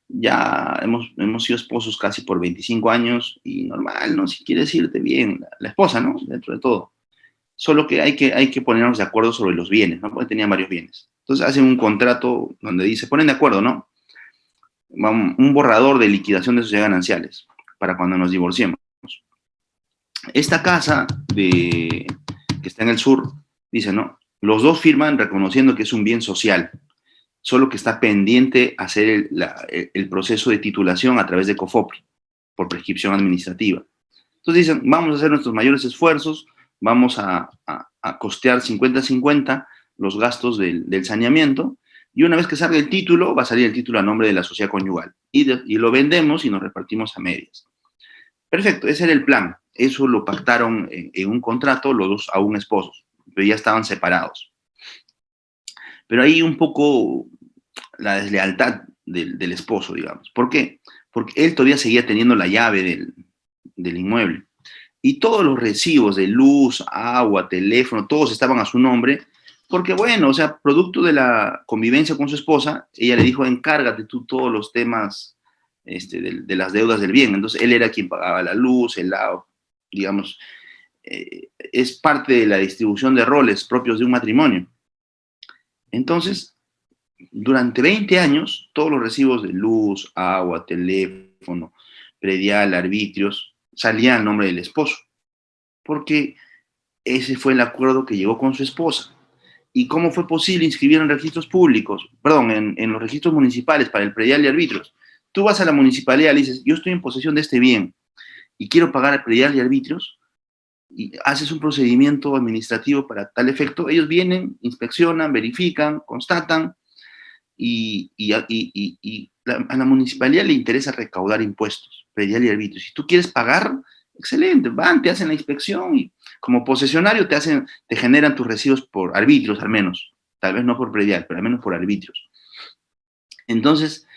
ya hemos sido esposos casi por 25 años y normal, ¿no? Si quieres irte bien, la esposa, ¿no? Dentro de todo. Solo que hay que ponernos de acuerdo sobre los bienes, ¿no? Porque tenían varios bienes. Entonces hacen un contrato donde dice, ponen de acuerdo, ¿no? Un borrador de liquidación de sociedades gananciales para cuando nos divorciemos. Esta casa que está en el sur, dice, ¿no? Los dos firman reconociendo que es un bien social, solo que está pendiente hacer el proceso de titulación a través de COFOPRI, por prescripción administrativa. Entonces dicen, vamos a hacer nuestros mayores esfuerzos, vamos a costear 50-50 los gastos del saneamiento, y una vez que salga el título, va a salir el título a nombre de la sociedad conyugal. Y lo vendemos y nos repartimos a medias. Perfecto, ese era el plan. Eso lo pactaron en un contrato los dos aún esposos, pero ya estaban separados. Pero ahí un poco la deslealtad del esposo, digamos. ¿Por qué? Porque él todavía seguía teniendo la llave del inmueble. Y todos los recibos de luz, agua, teléfono, todos estaban a su nombre, porque bueno, o sea, producto de la convivencia con su esposa, ella le dijo, encárgate tú todos los temas de las deudas del bien. Entonces, él era quien pagaba la luz, el agua, digamos, es parte de la distribución de roles propios de un matrimonio. Entonces, durante 20 años, todos los recibos de luz, agua, teléfono, predial, arbitrios, salían al nombre del esposo, porque ese fue el acuerdo que llegó con su esposa. ¿Y cómo fue posible inscribir en registros públicos, perdón, en los registros municipales para el predial y arbitrios? Tú vas a la municipalidad y le dices, yo estoy en posesión de este bien y quiero pagar el predial y arbitrios, y haces un procedimiento administrativo para tal efecto. Ellos vienen, inspeccionan, verifican, constatan, a la municipalidad le interesa recaudar impuestos, predial y arbitrios. Si tú quieres pagar, excelente, van, te hacen la inspección y como posesionario te generan tus recibos por arbitrios al menos, tal vez no por predial, pero al menos por arbitrios. Entonces,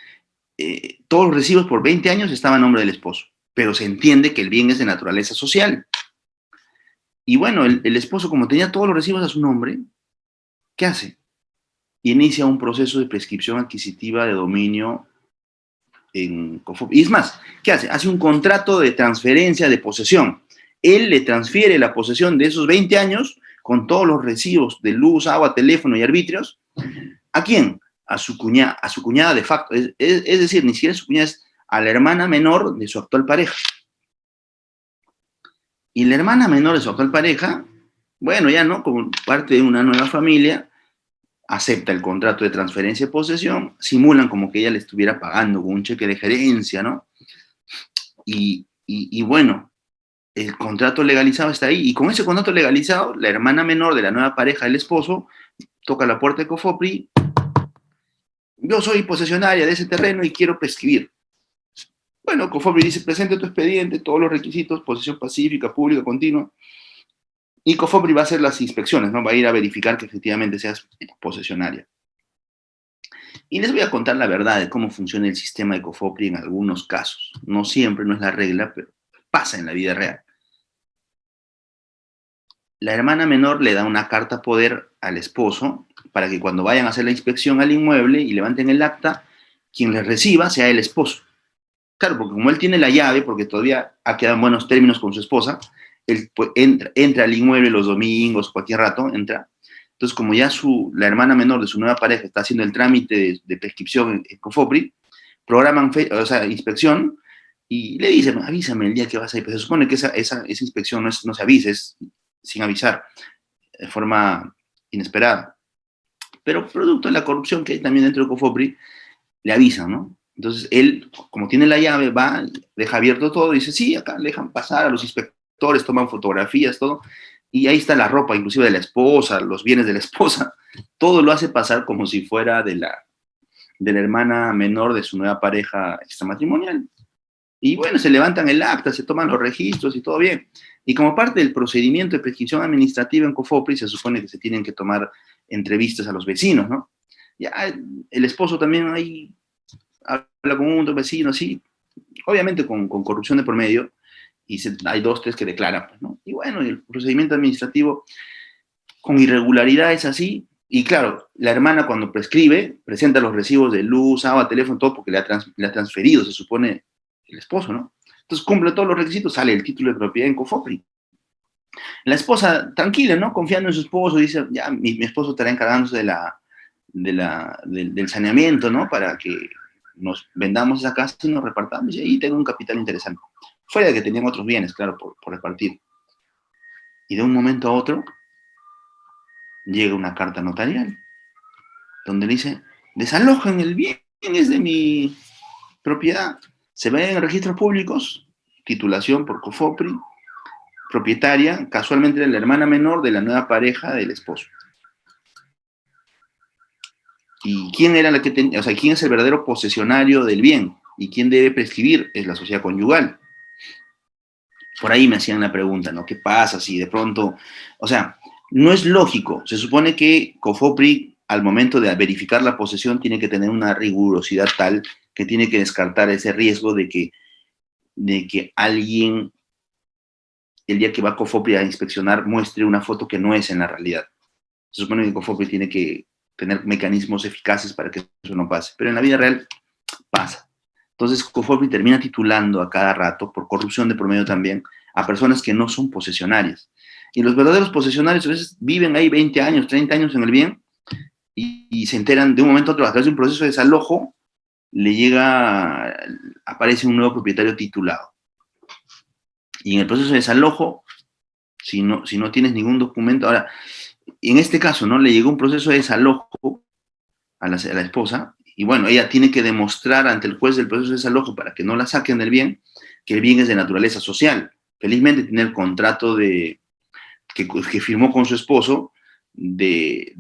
todos los recibos por 20 años estaban a nombre del esposo, pero se entiende que el bien es de naturaleza social. Y bueno, el esposo, como tenía todos los recibos a su nombre, ¿qué hace? Inicia un proceso de prescripción adquisitiva de dominio en COFOPRI. Y es más, ¿qué hace? Hace un contrato de transferencia de posesión. Él le transfiere la posesión de esos 20 años con todos los recibos de luz, agua, teléfono y arbitrios. ¿A quién? A su cuñada de facto. Es decir, ni siquiera su cuñada, es a la hermana menor de su actual pareja. Y la hermana menor de su actual pareja, bueno, ya no, como parte de una nueva familia, acepta el contrato de transferencia de posesión, simulan como que ella le estuviera pagando con un cheque de gerencia, ¿no? Y bueno, el contrato legalizado está ahí, y con ese contrato legalizado, la hermana menor de la nueva pareja del esposo toca la puerta de COFOPRI, yo soy posesionaria de ese terreno y quiero prescribir. Bueno, COFOPRI dice, presente tu expediente, todos los requisitos, posesión pacífica, pública, continua, y COFOPRI va a hacer las inspecciones, ¿no? Va a ir a verificar que efectivamente seas posesionaria. Y les voy a contar la verdad de cómo funciona el sistema de COFOPRI en algunos casos. No siempre, no es la regla, pero pasa en la vida real. La hermana menor le da una carta poder al esposo para que cuando vayan a hacer la inspección al inmueble y levanten el acta, quien le reciba sea el esposo. Claro, porque como él tiene la llave, porque todavía ha quedado en buenos términos con su esposa, él pues, entra al inmueble los domingos, cualquier rato, entra. Entonces, como ya la hermana menor de su nueva pareja está haciendo el trámite de prescripción en COFOPRI, programan inspección y le dicen, avísame el día que vas a ir. Pues se supone que esa inspección no se avisa, es sin avisar, de forma inesperada. Pero producto de la corrupción que hay también dentro de COFOPRI, le avisan, ¿no? Entonces él, como tiene la llave, va, deja abierto todo, dice, sí, acá le dejan pasar a los inspectores, toman fotografías, todo, y ahí está la ropa, inclusive de la esposa, los bienes de la esposa, todo lo hace pasar como si fuera de la hermana menor de su nueva pareja extramatrimonial. Y bueno, se levantan el acta, se toman los registros y todo bien. Y como parte del procedimiento de prescripción administrativa en COFOPRI, se supone que se tienen que tomar entrevistas a los vecinos, ¿no? Ya el esposo también ahí habla con un vecino, sí, obviamente con corrupción de por medio, y hay 2, 3 que declaran, pues, ¿no? Y bueno, el procedimiento administrativo con irregularidades así, y claro, la hermana cuando prescribe, presenta los recibos de luz, agua, teléfono, todo porque le ha transferido, se supone, el esposo, ¿no? Entonces cumple todos los requisitos, sale el título de propiedad en COFOPRI. La esposa, tranquila, ¿no? Confiando en su esposo, dice, ya, mi esposo estará encargándose del saneamiento, ¿no? Para que nos vendamos esa casa y nos repartamos, y ahí tengo un capital interesante. Fuera de que tenían otros bienes, claro, por repartir. Y de un momento a otro, llega una carta notarial, donde dice, desalojan el bien, es de mi propiedad. Se ve en registros públicos, titulación por COFOPRI, propietaria, casualmente era la hermana menor de la nueva pareja del esposo. ¿Y quién era la que tenía, o sea, quién es el verdadero posesionario del bien? ¿Y quién debe prescribir? Es la sociedad conyugal. Por ahí me hacían la pregunta, ¿no? ¿Qué pasa si de pronto, o sea, no es lógico? Se supone que COFOPRI, al momento de verificar la posesión, tiene que tener una rigurosidad tal que tiene que descartar ese riesgo de que alguien, el día que va a COFOPRI a inspeccionar, muestre una foto que no es en la realidad. Se supone que COFOPRI tiene que tener mecanismos eficaces para que eso no pase, pero en la vida real pasa. Entonces, COFOPRI termina titulando a cada rato, por corrupción de promedio también, a personas que no son posesionarias. Y los verdaderos posesionarios a veces viven ahí 20 años, 30 años en el bien y se enteran de un momento a otro, a través de un proceso de desalojo, le llega, aparece un nuevo propietario titulado. Y en el proceso de desalojo, si no tienes ningún documento, ahora, en este caso, ¿no? Le llegó un proceso de desalojo a la esposa, y bueno, ella tiene que demostrar ante el juez del proceso de desalojo para que no la saquen del bien, que el bien es de naturaleza social. Felizmente tiene el contrato que firmó con su esposo de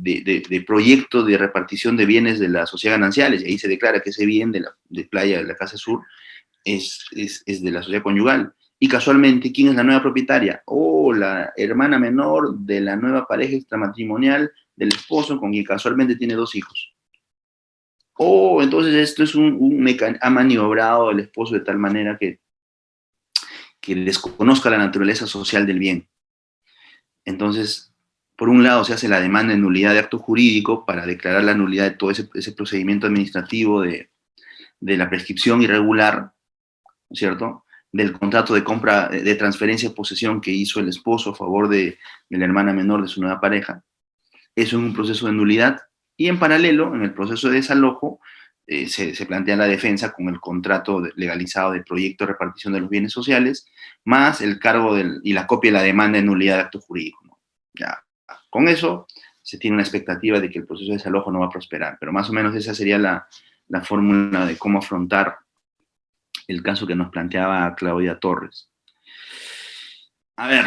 proyecto de repartición de bienes de la sociedad gananciales, y ahí se declara que ese bien de Playa de la Casa Sur es de la sociedad conyugal. Y casualmente, ¿quién es la nueva propietaria? La hermana menor de la nueva pareja extramatrimonial del esposo, con quien casualmente tiene 2 hijos. Entonces esto es ha maniobrado el esposo de tal manera que desconozca la naturaleza social del bien. Entonces, por un lado se hace la demanda de nulidad de acto jurídico para declarar la nulidad de todo ese procedimiento administrativo de la prescripción irregular, ¿cierto? Del contrato de compra, de transferencia de posesión que hizo el esposo a favor de la hermana menor de su nueva pareja. Eso es un proceso de nulidad. Y en paralelo, en el proceso de desalojo, se plantea la defensa con el contrato legalizado de proyecto de repartición de los bienes sociales, más el cargo y la copia de la demanda de nulidad de acto jurídico, ¿no? Ya, con eso se tiene una expectativa de que el proceso de desalojo no va a prosperar, pero más o menos esa sería la fórmula de cómo afrontar el caso que nos planteaba Claudia Torres. A ver,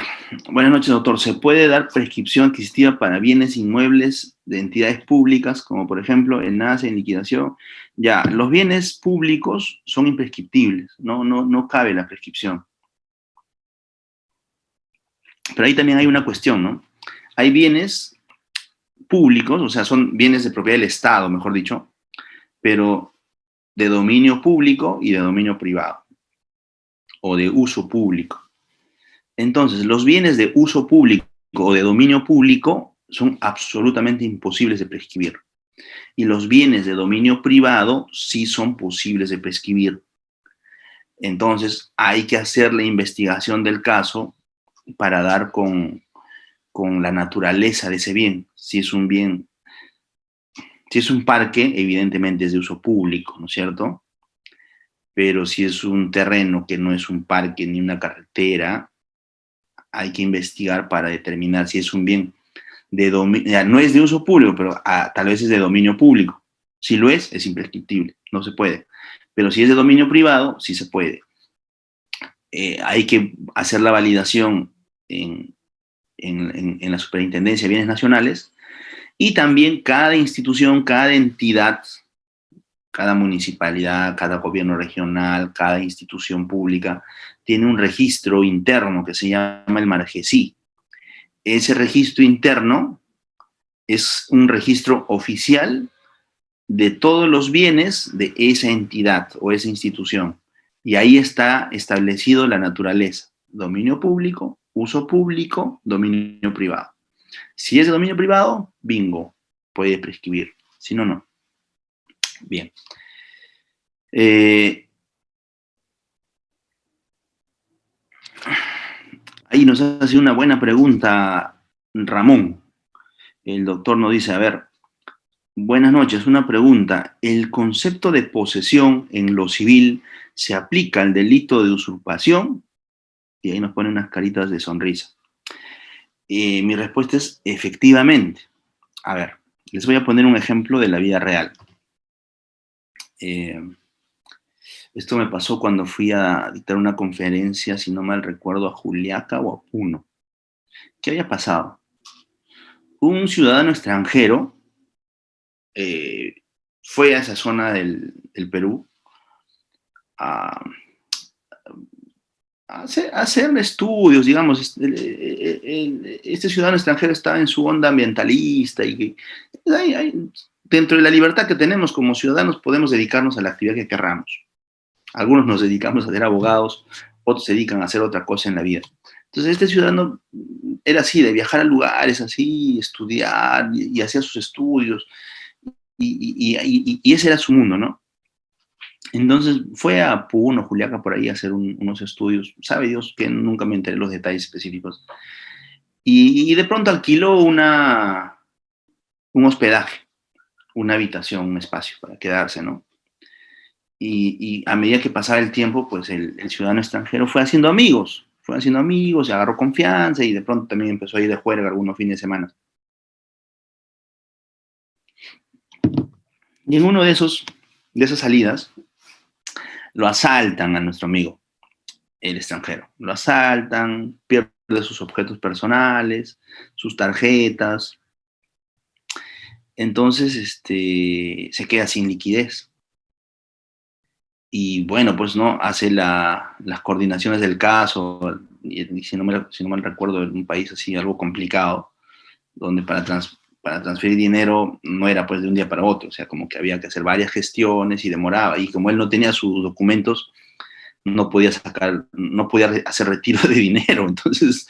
buenas noches, doctor. ¿Se puede dar prescripción adquisitiva para bienes inmuebles de entidades públicas, como por ejemplo el NACE en liquidación? Ya, los bienes públicos son imprescriptibles, no cabe la prescripción. Pero ahí también hay una cuestión, ¿no? Hay bienes públicos, o sea, son bienes de propiedad del Estado, mejor dicho, pero de dominio público y de dominio privado, o de uso público. Entonces, los bienes de uso público o de dominio público son absolutamente imposibles de prescribir. Y los bienes de dominio privado sí son posibles de prescribir. Entonces, hay que hacer la investigación del caso para dar con la naturaleza de ese bien. Si es un bien, si es un parque, evidentemente es de uso público, ¿no es cierto? Pero si es un terreno que no es un parque ni una carretera, hay que investigar para determinar si es un bien no es de uso público, pero tal vez es de dominio público. Si lo es imprescriptible, no se puede. Pero si es de dominio privado, sí se puede. Hay que hacer la validación en la Superintendencia de Bienes Nacionales, y también cada institución, cada entidad, cada municipalidad, cada gobierno regional, cada institución pública tiene un registro interno que se llama el Margesí. Ese registro interno es un registro oficial de todos los bienes de esa entidad o esa institución. Y ahí está establecido la naturaleza: dominio público, uso público, dominio privado. Si es de dominio privado, bingo, puede prescribir. Si no, no. Bien. Ahí nos hace una buena pregunta Ramón. El doctor nos dice, a ver, buenas noches, una pregunta. ¿El concepto de posesión en lo civil se aplica al delito de usurpación? Y ahí nos pone unas caritas de sonrisa. Mi respuesta es efectivamente. A ver, les voy a poner un ejemplo de la vida real. Esto me pasó cuando fui a dictar una conferencia, si no mal recuerdo, a Juliaca o a Puno. ¿Qué había pasado? Un ciudadano extranjero fue a esa zona del Perú a, a hacer estudios, digamos. Este ciudadano extranjero estaba en su onda ambientalista y dentro de la libertad que tenemos como ciudadanos podemos dedicarnos a la actividad que querramos. Algunos nos dedicamos a ser abogados, otros se dedican a hacer otra cosa en la vida. Entonces este ciudadano era así, de viajar a lugares así, estudiar y hacía sus estudios y ese era su mundo, ¿no? Entonces fue a Puno, Juliaca, por ahí a hacer unos estudios. Sabe Dios que nunca me enteré los detalles específicos. Y de pronto alquiló un hospedaje, una habitación, un espacio para quedarse, ¿no? Y a medida que pasaba el tiempo, pues el ciudadano extranjero fue haciendo amigos, se agarró confianza y de pronto también empezó a ir de juerga algunos fines de semana. Y en uno de esas salidas, lo asaltan a nuestro amigo, el extranjero. Lo asaltan, pierde sus objetos personales, sus tarjetas. Entonces, se queda sin liquidez. Y bueno, pues no, hace las coordinaciones del caso, y si no mal recuerdo, en un país así, algo complicado, donde para transferir dinero no era pues de un día para otro, o sea, como que había que hacer varias gestiones y demoraba, y como él no tenía sus documentos, no podía hacer retiro de dinero. Entonces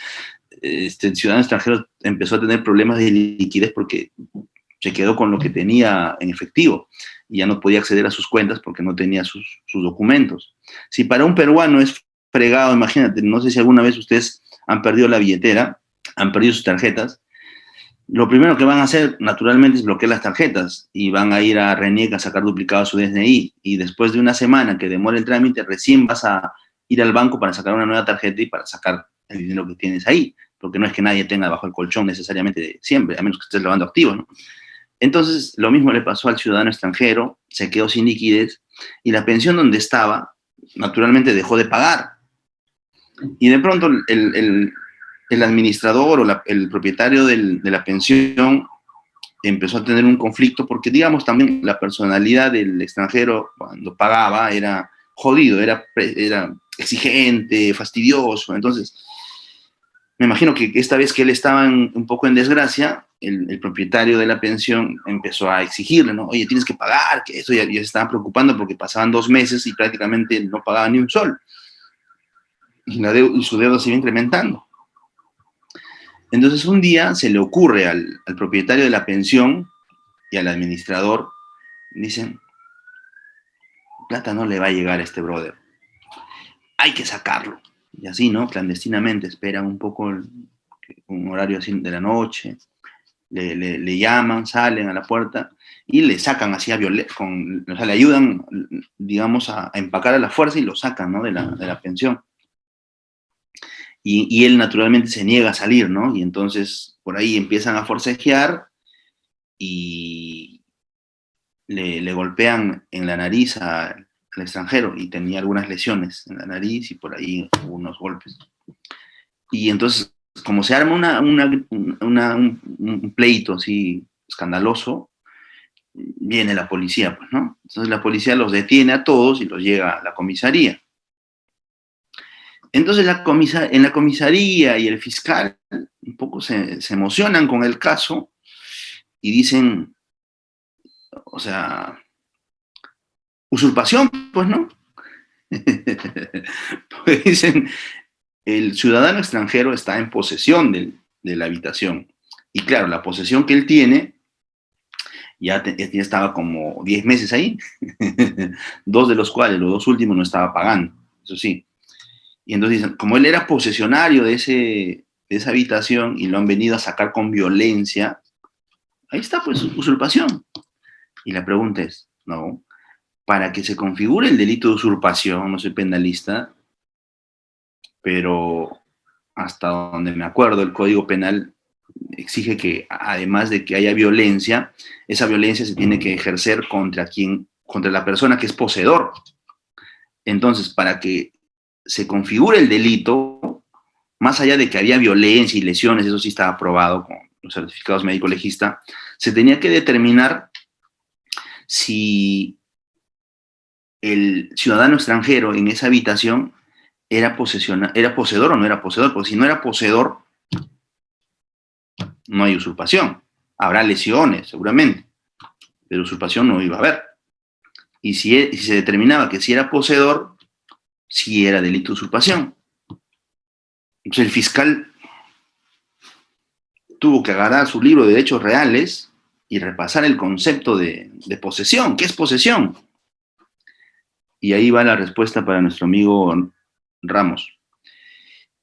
el ciudadano extranjero empezó a tener problemas de liquidez porque se quedó con lo que tenía en efectivo y ya no podía acceder a sus cuentas porque no tenía sus documentos. Si para un peruano es fregado, imagínate, no sé si alguna vez ustedes han perdido la billetera, han perdido sus tarjetas, lo primero que van a hacer naturalmente es bloquear las tarjetas y van a ir a RENIEC a sacar duplicado su DNI y después de una semana que demora el trámite recién vas a ir al banco para sacar una nueva tarjeta y para sacar el dinero que tienes ahí, porque no es que nadie tenga bajo el colchón necesariamente siempre, a menos que estés lavando activos, ¿no? Entonces, lo mismo le pasó al ciudadano extranjero, se quedó sin liquidez y la pensión donde estaba, naturalmente dejó de pagar. Y de pronto el administrador o el propietario de la pensión empezó a tener un conflicto porque, digamos, también la personalidad del extranjero cuando pagaba era jodido, era exigente, fastidioso. Entonces, me imagino que esta vez que él estaba un poco en desgracia, el propietario de la pensión empezó a exigirle, ¿no? Oye, tienes que pagar, que esto ya se estaban preocupando porque pasaban 2 meses y prácticamente no pagaba ni un sol. Y su deuda se iba incrementando. Entonces un día se le ocurre al propietario de la pensión y al administrador, dicen, plata no le va a llegar a este brother, hay que sacarlo. Y así, ¿no? Clandestinamente esperan un poco un horario así de la noche, le llaman, salen a la puerta y le sacan así o sea, le ayudan, digamos, a empacar a la fuerza y lo sacan, ¿no? De la pensión. Y él naturalmente se niega a salir, ¿no? Y entonces por ahí empiezan a forcejear y le golpean en la nariz al extranjero y tenía algunas lesiones en la nariz y por ahí hubo unos golpes. Y entonces, como se arma un pleito así escandaloso, viene la policía, pues, ¿no? Entonces la policía los detiene a todos y los llega a la comisaría. Entonces en la comisaría y el fiscal un poco se emocionan con el caso y dicen, o sea, usurpación, pues, ¿no? Pues dicen, el ciudadano extranjero está en posesión de la habitación. Y claro, la posesión que él tiene, ya estaba como 10 meses ahí, dos de los cuales, los dos últimos, no estaba pagando, eso sí. Y entonces dicen, como él era posesionario de esa habitación y lo han venido a sacar con violencia, ahí está pues usurpación. Y la pregunta es, no, para que se configure el delito de usurpación, no soy penalista, pero hasta donde me acuerdo, el Código Penal exige que además de que haya violencia, esa violencia se tiene que ejercer contra la persona que es poseedor. Entonces, para que se configure el delito, más allá de que había violencia y lesiones, eso sí estaba aprobado con los certificados médico-legista, se tenía que determinar si el ciudadano extranjero en esa habitación era poseedor o no era poseedor, porque si no era poseedor, no hay usurpación. Habrá lesiones, seguramente, pero usurpación no iba a haber. Y si se determinaba que si era poseedor, sí era delito de usurpación. Entonces el fiscal tuvo que agarrar su libro de derechos reales y repasar el concepto de posesión. ¿Qué es posesión? Y ahí va la respuesta para nuestro amigo Ramos.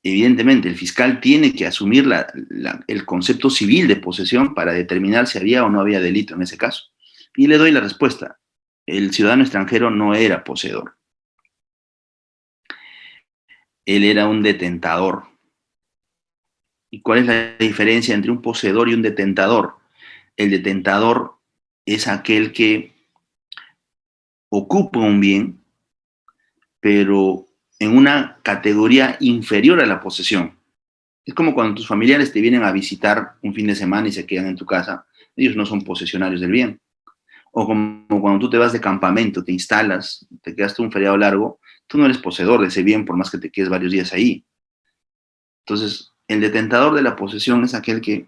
Evidentemente, el fiscal tiene que asumir el concepto civil de posesión para determinar si había o no había delito en ese caso. Y le doy la respuesta. El ciudadano extranjero no era poseedor. Él era un detentador. ¿Y cuál es la diferencia entre un poseedor y un detentador? El detentador es aquel que ocupa un bien, pero en una categoría inferior a la posesión. Es como cuando tus familiares te vienen a visitar un fin de semana y se quedan en tu casa. Ellos no son posesionarios del bien. O como cuando tú te vas de campamento, te instalas, te quedaste un feriado largo, tú no eres poseedor de ese bien por más que te quedes varios días ahí. Entonces, el detentador de la posesión es aquel que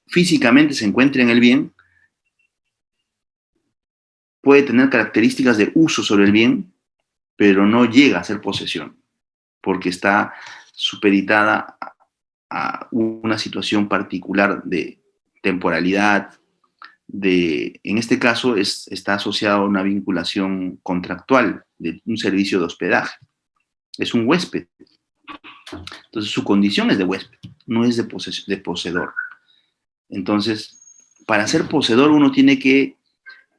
físicamente se encuentra en el bien, puede tener características de uso sobre el bien, pero no llega a ser posesión, porque está supeditada a una situación particular de temporalidad, en este caso está asociado a una vinculación contractual de un servicio de hospedaje. Es un huésped. Entonces su condición es de huésped, no es de poseedor. Entonces, para ser poseedor uno tiene que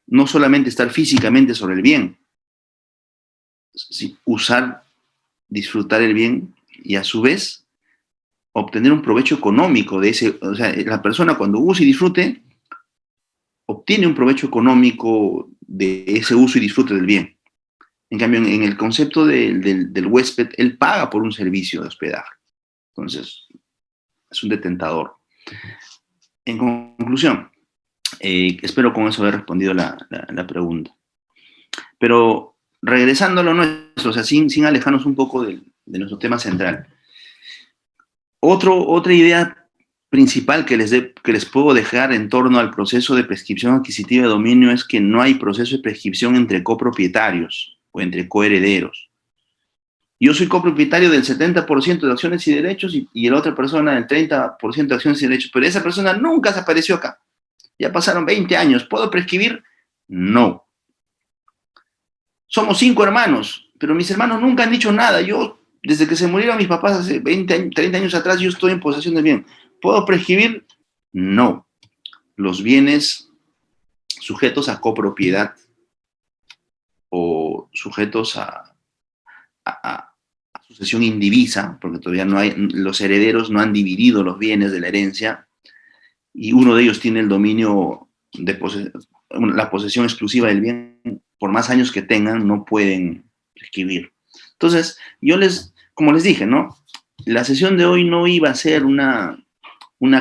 no solamente estar físicamente sobre el bien, usar, disfrutar el bien y a su vez obtener un provecho económico de ese. O sea, la persona cuando use y disfrute, obtiene un provecho económico de ese uso y disfrute del bien. En cambio, en el concepto del huésped, él paga por un servicio de hospedaje. Entonces, es un detentador. En conclusión, espero con eso haber respondido la pregunta. Pero regresando a lo nuestro, o sea, sin alejarnos un poco de nuestro tema central. Otra idea principal que les puedo dejar en torno al proceso de prescripción adquisitiva de dominio es que no hay proceso de prescripción entre copropietarios o entre coherederos. Yo soy copropietario del 70% de acciones y derechos y la otra persona del 30% de acciones y derechos, pero esa persona nunca se apareció acá. Ya pasaron 20 años. ¿Puedo prescribir? No. Somos 5 hermanos, pero mis hermanos nunca han dicho nada. Yo, desde que se murieron mis papás hace 20 años, 30 años atrás, yo estoy en posesión del bien. ¿Puedo prescribir? No. Los bienes sujetos a copropiedad o sujetos a sucesión indivisa, porque todavía no hay, los herederos no han dividido los bienes de la herencia, y uno de ellos tiene el dominio de la posesión exclusiva del bien, por más años que tengan, no pueden prescribir. Entonces, como les dije, ¿no? La sesión de hoy no iba a ser una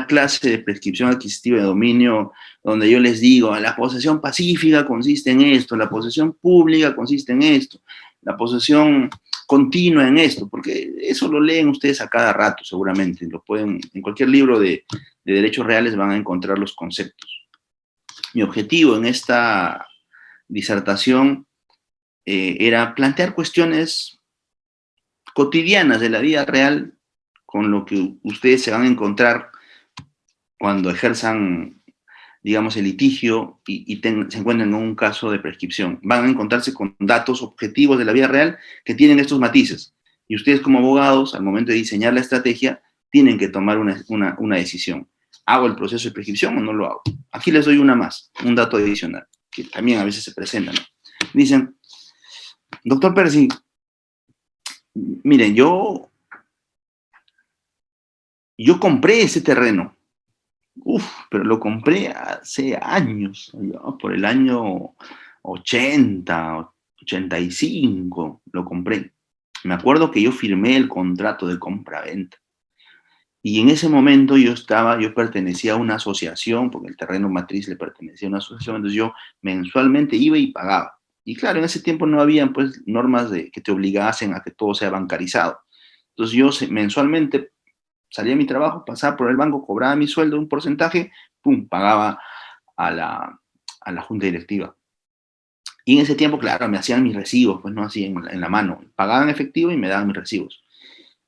clase de prescripción adquisitiva de dominio donde yo les digo, la posesión pacífica consiste en esto, la posesión pública consiste en esto, la posesión continua en esto, porque eso lo leen ustedes a cada rato seguramente, lo pueden, en cualquier libro de derechos reales van a encontrar los conceptos. Mi objetivo en esta disertación era plantear cuestiones cotidianas de la vida real con lo que ustedes se van a encontrar cuando ejerzan, digamos, el litigio y se encuentran en un caso de prescripción. Van a encontrarse con datos objetivos de la vida real que tienen estos matices. Y ustedes como abogados, al momento de diseñar la estrategia, tienen que tomar una decisión. ¿Hago el proceso de prescripción o no lo hago? Aquí les doy una más, un dato adicional, que también a veces se presenta, ¿no? Dicen, doctor Percy, miren, yo compré ese terreno. Pero lo compré hace años, ¿no? Por el año 80, 85 lo compré. Me acuerdo que yo firmé el contrato de compra-venta. Y en ese momento yo pertenecía a una asociación, porque el terreno matriz le pertenecía a una asociación, entonces yo mensualmente iba y pagaba. Y claro, en ese tiempo no habían pues normas que te obligasen a que todo sea bancarizado. Entonces yo mensualmente salía de mi trabajo, pasaba por el banco, cobraba mi sueldo, un porcentaje, pum, pagaba a la junta directiva. Y en ese tiempo, claro, me hacían mis recibos, pues no así en la mano. Pagaban efectivo y me daban mis recibos.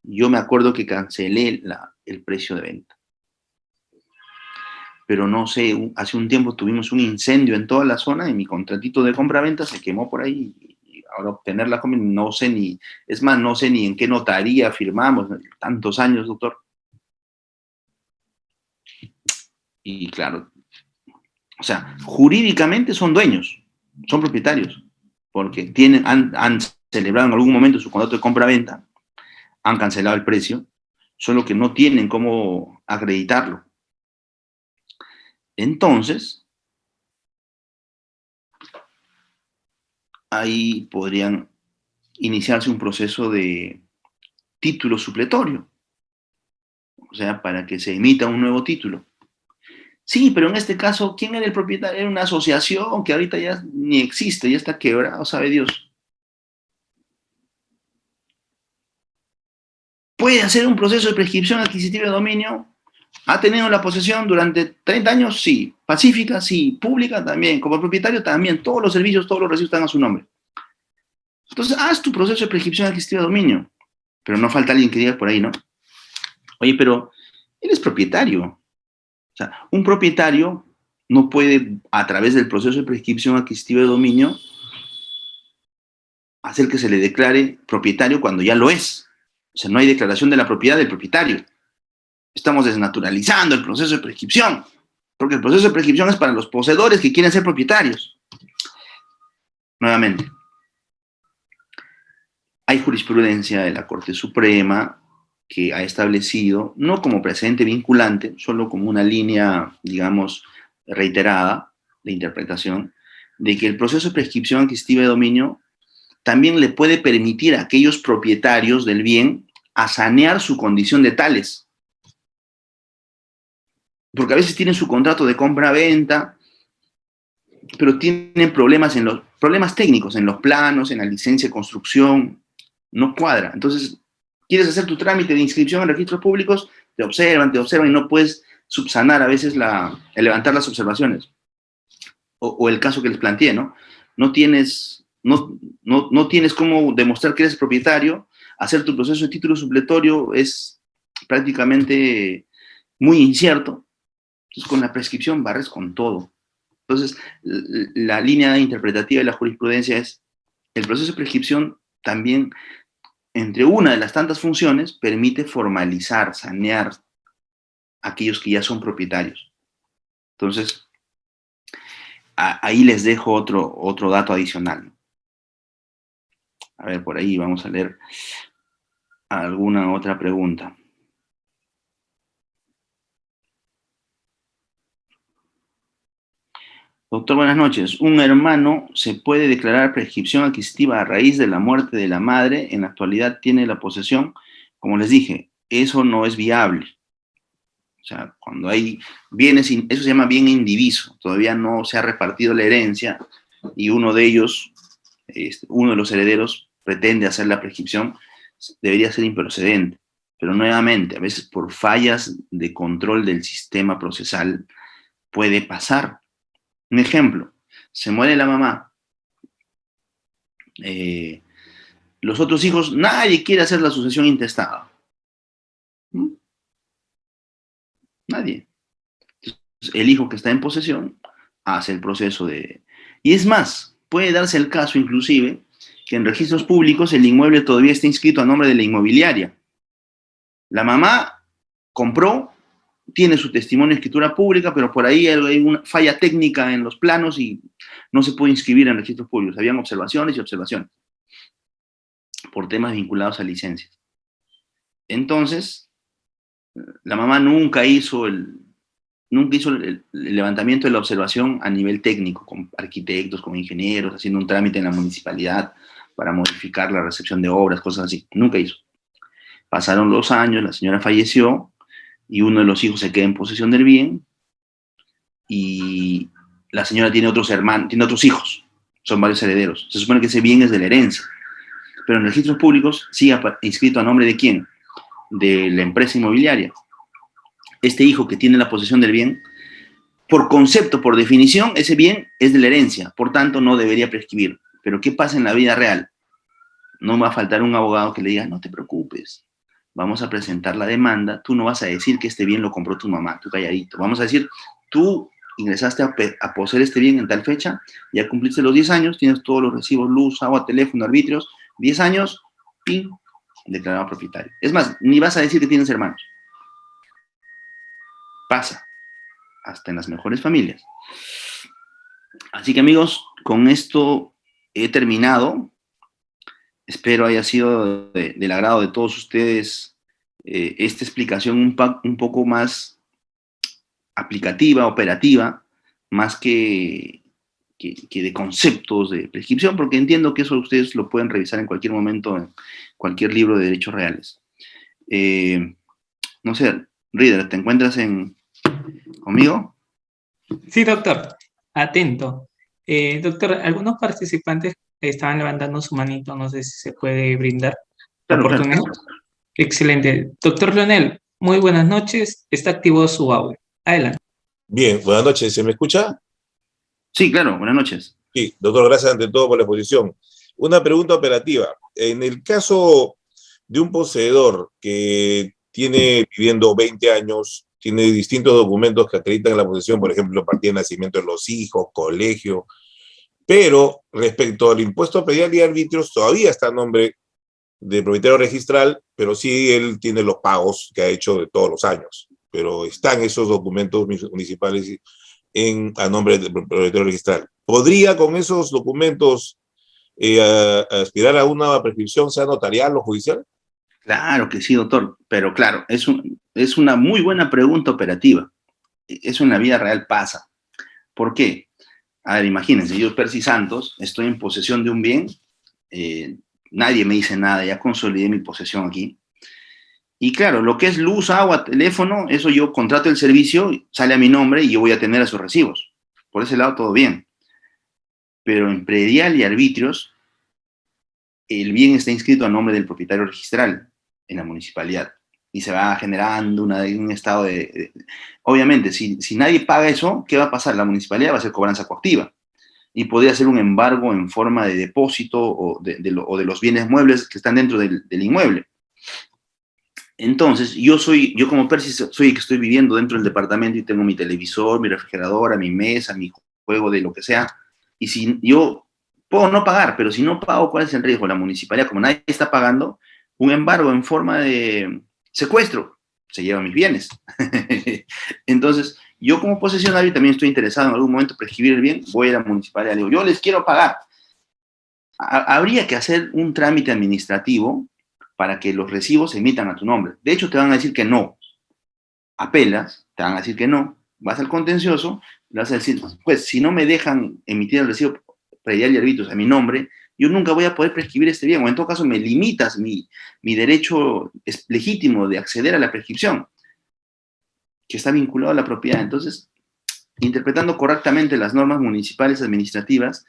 Yo me acuerdo que cancelé el precio de venta. Pero no sé, hace un tiempo tuvimos un incendio en toda la zona y mi contratito de compra-venta se quemó por ahí. Y ahora obtener la comida, no sé ni, es más, no sé ni en qué notaría firmamos, tantos años, doctor. Y claro, o sea, jurídicamente son dueños, son propietarios, porque han celebrado en algún momento su contrato de compra-venta, han cancelado el precio, solo que no tienen cómo acreditarlo. Entonces, ahí podrían iniciarse un proceso de título supletorio, o sea, para que se emita un nuevo título. Sí, pero en este caso, ¿quién era el propietario? Era una asociación que ahorita ya ni existe, ya está quebrado, sabe Dios. ¿Puede hacer un proceso de prescripción adquisitiva de dominio? ¿Ha tenido la posesión durante 30 años? Sí. ¿Pacífica? Sí. ¿Pública? También. Como propietario también. Todos los servicios, todos los recibos están a su nombre. Entonces, haz tu proceso de prescripción adquisitiva de dominio. Pero no falta alguien que diga por ahí, ¿no? Oye, pero él es propietario. O sea, un propietario no puede, a través del proceso de prescripción adquisitiva de dominio, hacer que se le declare propietario cuando ya lo es. O sea, no hay declaración de la propiedad del propietario. Estamos desnaturalizando el proceso de prescripción, porque el proceso de prescripción es para los poseedores que quieren ser propietarios. Nuevamente, hay jurisprudencia de la Corte Suprema que ha establecido, no como precedente vinculante, solo como una línea, digamos, reiterada de interpretación, de que el proceso de prescripción adquisitiva de dominio también le puede permitir a aquellos propietarios del bien a sanear su condición de tales. Porque a veces tienen su contrato de compra-venta, pero tienen problemas técnicos en los planos, en la licencia de construcción, no cuadra. Entonces, quieres hacer tu trámite de inscripción en registros públicos, te observan y no puedes subsanar a veces el levantar las observaciones. O el caso que les planteé, ¿no? No tienes cómo demostrar que eres propietario, hacer tu proceso de título supletorio es prácticamente muy incierto. Entonces, con la prescripción barres con todo. Entonces, la línea interpretativa de la jurisprudencia es, el proceso de prescripción también, entre una de las tantas funciones, permite formalizar, sanear a aquellos que ya son propietarios. Entonces, ahí les dejo otro dato adicional. A ver, por ahí vamos a leer alguna otra pregunta. Doctor, buenas noches. Un hermano se puede declarar prescripción adquisitiva a raíz de la muerte de la madre. En la actualidad tiene la posesión. Como les dije, eso no es viable. O sea, cuando hay bienes, eso se llama bien indiviso. Todavía no se ha repartido la herencia y uno de ellos, uno de los herederos, pretende hacer la prescripción, debería ser improcedente. Pero nuevamente, a veces por fallas de control del sistema procesal puede pasar. Un ejemplo, se muere la mamá, los otros hijos, nadie quiere hacer la sucesión intestada. ¿Mm? Nadie. Entonces, el hijo que está en posesión hace el proceso de... Y es más, puede darse el caso inclusive que en registros públicos el inmueble todavía está inscrito a nombre de la inmobiliaria. La mamá compró, tiene su testimonio de escritura pública, pero por ahí hay una falla técnica en los planos y no se puede inscribir en registros públicos. Habían observaciones y observaciones por temas vinculados a licencias. Entonces, la mamá nunca hizo el levantamiento de la observación a nivel técnico, con arquitectos, con ingenieros, haciendo un trámite en la municipalidad para modificar la recepción de obras, cosas así. Nunca hizo. Pasaron los años, la señora falleció y uno de los hijos se queda en posesión del bien, y la señora tiene otros hermanos, tiene otros hijos, son varios herederos. Se supone que ese bien es de la herencia, pero en registros públicos sigue inscrito a nombre de quién, de la empresa inmobiliaria. Este hijo que tiene la posesión del bien, por concepto, por definición, ese bien es de la herencia, por tanto no debería prescribir. Pero ¿qué pasa en la vida real? No va a faltar un abogado que le diga, no te preocupes, vamos a presentar la demanda, tú no vas a decir que este bien lo compró tu mamá, tú calladito. Vamos a decir, tú ingresaste a poseer este bien en tal fecha, ya cumpliste los 10 años, tienes todos los recibos, luz, agua, teléfono, arbitrios, 10 años, ping, declarado propietario. Es más, ni vas a decir que tienes hermanos. Pasa, hasta en las mejores familias. Así que amigos, con esto he terminado. Espero haya sido del agrado de todos ustedes esta explicación un poco más aplicativa, operativa, más que de conceptos de prescripción, porque entiendo que eso ustedes lo pueden revisar en cualquier momento en cualquier libro de derechos reales. No sé, Reader, ¿te encuentras conmigo? Sí, doctor, atento. Doctor, algunos participantes estaban levantando su manito, no sé si se puede brindar la Claro, claro. oportunidad. Excelente. Doctor Leonel, muy buenas noches. Está activo su audio. Adelante. Bien, buenas noches. ¿Se me escucha? Sí, claro, buenas noches. Sí, doctor, gracias ante todo por la exposición. Una pregunta operativa. En el caso de un poseedor que tiene viviendo 20 años, tiene distintos documentos que acreditan la posesión, por ejemplo, partida de nacimiento de los hijos, colegio, pero respecto al impuesto predial y arbitrios, todavía está a nombre de propietario registral, pero sí él tiene los pagos que ha hecho de todos los años. Pero están esos documentos municipales a nombre del propietario registral. ¿Podría con esos documentos aspirar a una prescripción, sea notarial o judicial? Claro que sí, doctor, pero claro, es una muy buena pregunta operativa. Eso en la vida real pasa. ¿Por qué? A ver, imagínense, yo, Percy Santos, estoy en posesión de un bien, eh, nadie me dice nada, ya consolidé mi posesión aquí. Y claro, lo que es luz, agua, teléfono, eso yo contrato el servicio, sale a mi nombre y yo voy a tener esos recibos. Por ese lado, todo bien. Pero en predial y arbitrios, el bien está inscrito a nombre del propietario registral en la municipalidad. Y se va generando un estado Obviamente, si nadie paga eso, ¿qué va a pasar? La municipalidad va a hacer cobranza coactiva y podría ser un embargo en forma de depósito o de los bienes muebles que están dentro del inmueble. Entonces, yo como Percy soy el que estoy viviendo dentro del departamento y tengo mi televisor, mi refrigeradora, mi mesa, mi juego de lo que sea. Y si yo puedo no pagar, pero si no pago, ¿cuál es el riesgo? La municipalidad, como nadie está pagando, un embargo en forma de secuestro, se lleva mis bienes. Entonces, yo como posesionario también estoy interesado en algún momento prescribir el bien, voy a la municipalidad, le digo, yo les quiero pagar. Habría que hacer un trámite administrativo para que los recibos se emitan a tu nombre. De hecho, te van a decir que no. Apelas, te van a decir que no. Vas al contencioso, le vas a decir, pues si no me dejan emitir el recibo predial y arbitrios a mi nombre, yo nunca voy a poder prescribir este bien. O en todo caso, me limitas mi derecho legítimo de acceder a la prescripción, que está vinculado a la propiedad. Entonces, interpretando correctamente las normas municipales administrativas,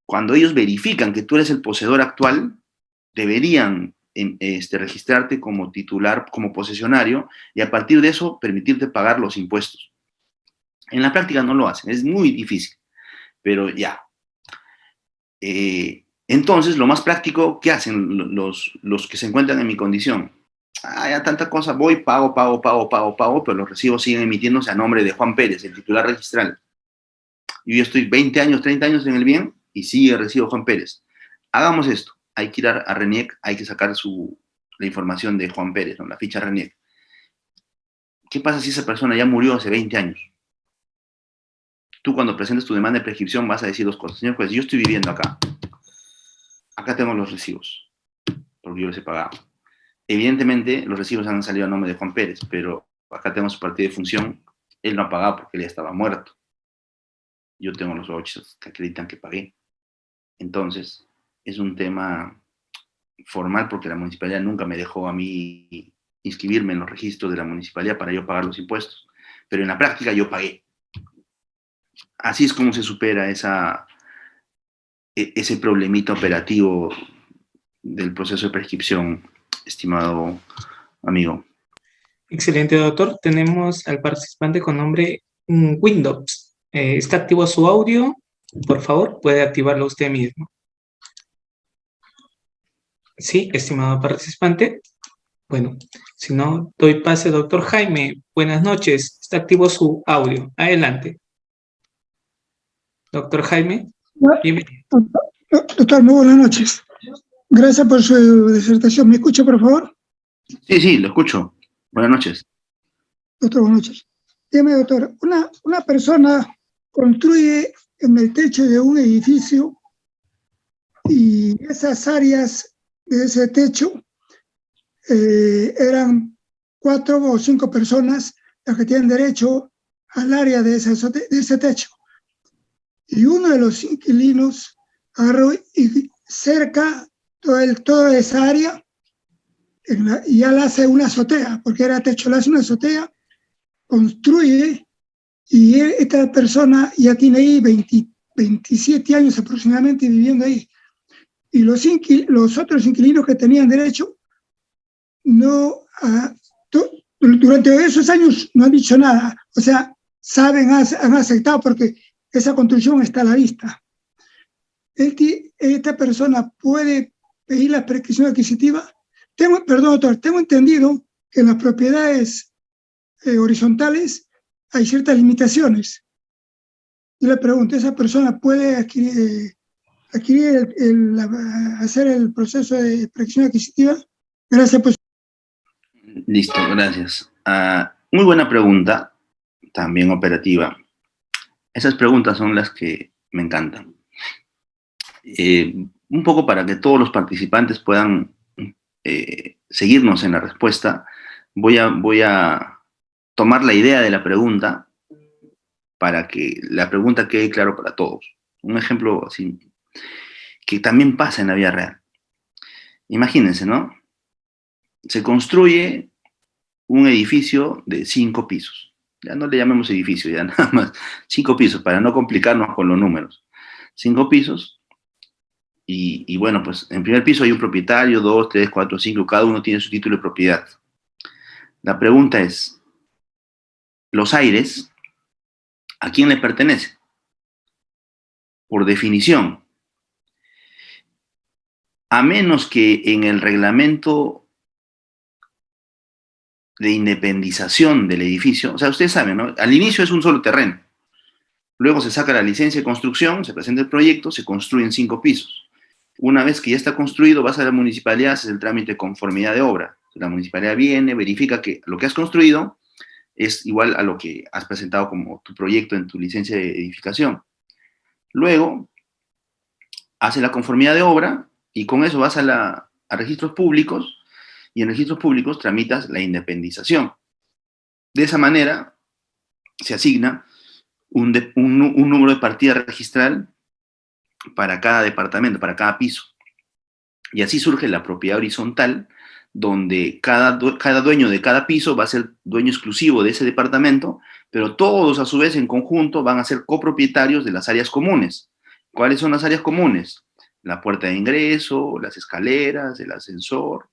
cuando ellos verifican que tú eres el poseedor actual, deberían registrarte como titular, como posesionario, y a partir de eso permitirte pagar los impuestos. En la práctica no lo hacen, es muy difícil, pero ya. Entonces, lo más práctico, ¿qué hacen los que se encuentran en mi condición? Ya tanta cosa, voy, pago, pero los recibos siguen emitiéndose a nombre de Juan Pérez, el titular registral. Yo estoy 20 años, 30 años en el bien y sigue el recibo Juan Pérez. Hagamos esto. Hay que ir a RENIEC, hay que sacar la información de Juan Pérez, ¿no? La ficha RENIEC. ¿Qué pasa si esa persona ya murió hace 20 años? Tú cuando presentes tu demanda de prescripción vas a decir dos cosas. Señor juez, yo estoy viviendo acá. Acá tengo los recibos, porque yo los he pagado. Evidentemente, los recibos han salido a nombre de Juan Pérez, pero acá tengo su partida de función. Él no ha pagado porque él ya estaba muerto. Yo tengo los vouchers que acreditan que pagué. Entonces, es un tema formal porque la municipalidad nunca me dejó a mí inscribirme en los registros de la municipalidad para yo pagar los impuestos. Pero en la práctica yo pagué. Así es como se supera ese problemita operativo del proceso de prescripción, estimado amigo. Excelente, doctor. Tenemos al participante con nombre Windows. ¿Está activo su audio? Por favor, puede activarlo usted mismo. Sí, estimado participante. Bueno, si no, doy pase, doctor Jaime. Buenas noches. Está activo su audio. Adelante. Doctor Jaime, bienvenido. Doctor, muy buenas noches. Gracias por su disertación. ¿Me escucha, por favor? Sí, lo escucho. Buenas noches. Doctor, buenas noches. Dígame, doctor, una persona construye en el techo de un edificio y esas áreas de ese techo eran 4 o 5 personas las que tienen derecho al área de ese techo. Y uno de los inquilinos agarró y cerca toda esa área y ya la hace una azotea, porque era techo, la hace una azotea, construye, y esta persona ya tiene ahí 27 años aproximadamente viviendo ahí. Y los otros inquilinos que tenían derecho, durante esos años no han dicho nada. O sea, han aceptado porque esa construcción está a la vista. Esta persona puede pedir la prescripción adquisitiva. Perdón, doctor, tengo entendido que en las propiedades horizontales hay ciertas limitaciones. Yo le pregunto, ¿esa persona puede hacer el proceso de prescripción adquisitiva? Gracias, pues. Listo, gracias. Muy buena pregunta, también operativa. Esas preguntas son las que me encantan. Un poco para que todos los participantes puedan seguirnos en la respuesta, voy a tomar la idea de la pregunta para que la pregunta quede claro para todos. Un ejemplo así, que también pasa en la vida real. Imagínense, ¿no? Se construye un edificio de 5 pisos. Ya no le llamemos edificio, ya nada más. 5 pisos, para no complicarnos con los números. 5 pisos. Y bueno, pues en primer piso hay un propietario, 2, 3, 4, 5, cada uno tiene su título de propiedad. La pregunta es, ¿los aires a quién le pertenecen? Por definición, a menos que en el reglamento de independización del edificio, o sea, ustedes saben, ¿no? Al inicio es un solo terreno. Luego se saca la licencia de construcción, se presenta el proyecto, se construyen 5 pisos. Una vez que ya está construido, vas a la municipalidad, haces el trámite de conformidad de obra. La municipalidad viene, verifica que lo que has construido es igual a lo que has presentado como tu proyecto en tu licencia de edificación. Luego, hace la conformidad de obra y con eso vas a registros públicos y en registros públicos tramitas la independización. De esa manera se asigna un número de partida registral para cada departamento, para cada piso. Y así surge la propiedad horizontal, donde cada dueño de cada piso va a ser dueño exclusivo de ese departamento, pero todos a su vez en conjunto van a ser copropietarios de las áreas comunes. ¿Cuáles son las áreas comunes? La puerta de ingreso, las escaleras, el ascensor,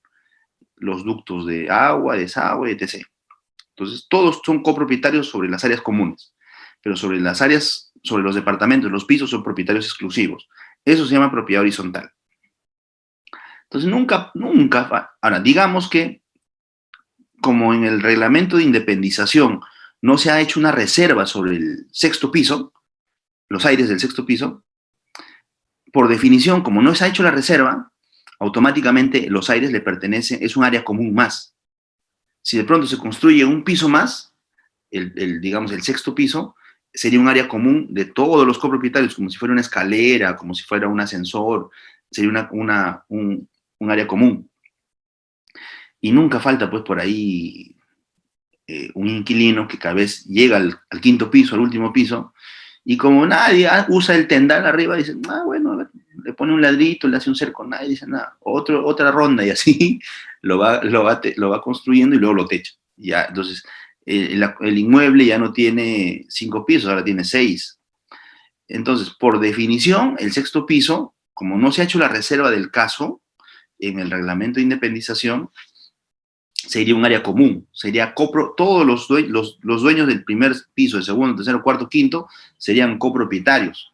los ductos de agua, desagüe, etc. Entonces, todos son copropietarios sobre las áreas comunes, pero sobre los departamentos, los pisos son propietarios exclusivos. Eso se llama propiedad horizontal. Entonces, nunca, ahora, digamos que como en el reglamento de independización no se ha hecho una reserva sobre el 6º piso, los aires del 6º piso, por definición, como no se ha hecho la reserva, automáticamente los aires le pertenecen, es un área común más. Si de pronto se construye un piso más, digamos el 6º piso, sería un área común de todos los copropietarios, como si fuera una escalera, como si fuera un ascensor, sería un área común. Y nunca falta, pues, por ahí un inquilino que cada vez llega al 5º piso, al último piso, y como nadie usa el tendal arriba, dicen, bueno, a ver, le pone un ladrito, le hace un cerco, nadie dice nada, otra ronda, y así lo va construyendo y luego lo techa. Ya, entonces, el inmueble ya no tiene 5 pisos, ahora tiene 6. Entonces, por definición, el sexto piso, como no se ha hecho la reserva del caso en el reglamento de independización, sería un área común, sería todos los dueños del primer piso, del segundo, tercero, cuarto, quinto, serían copropietarios.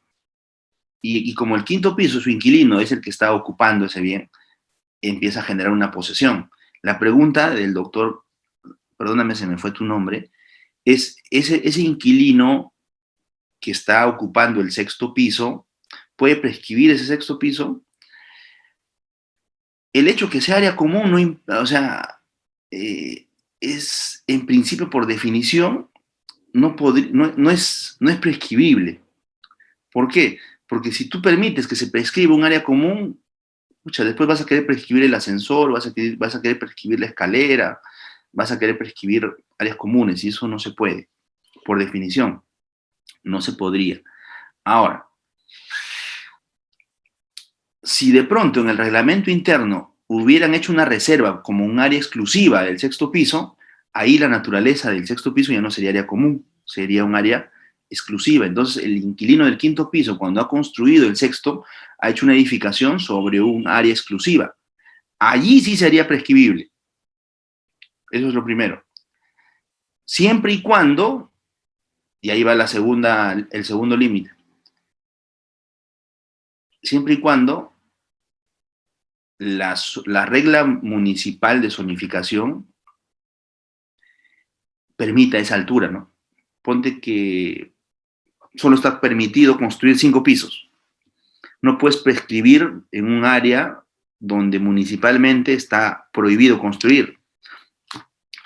Y como el quinto piso, su inquilino es el que está ocupando ese bien, empieza a generar una posesión. La pregunta del doctor, perdóname, se me fue tu nombre, es ese inquilino que está ocupando el sexto piso, ¿puede prescribir ese sexto piso? El hecho que sea área común, o sea, es en principio, por definición, no es prescribible. ¿Por qué? Porque si tú permites que se prescriba un área común, pucha, después vas a querer prescribir el ascensor, vas a querer prescribir la escalera, vas a querer prescribir áreas comunes, y eso no se puede. Por definición, no se podría. Ahora, si de pronto en el reglamento interno hubieran hecho una reserva como un área exclusiva del sexto piso, ahí la naturaleza del sexto piso ya no sería área común, sería un área exclusiva. Entonces, el inquilino del quinto piso, cuando ha construido el sexto, ha hecho una edificación sobre un área exclusiva. Allí sí sería prescribible. Eso es lo primero. Siempre y cuando, y ahí va el segundo límite, siempre y cuando la regla municipal de zonificación permita esa altura, ¿no? Ponte que solo está permitido construir 5 pisos. No puedes prescribir en un área donde municipalmente está prohibido construir.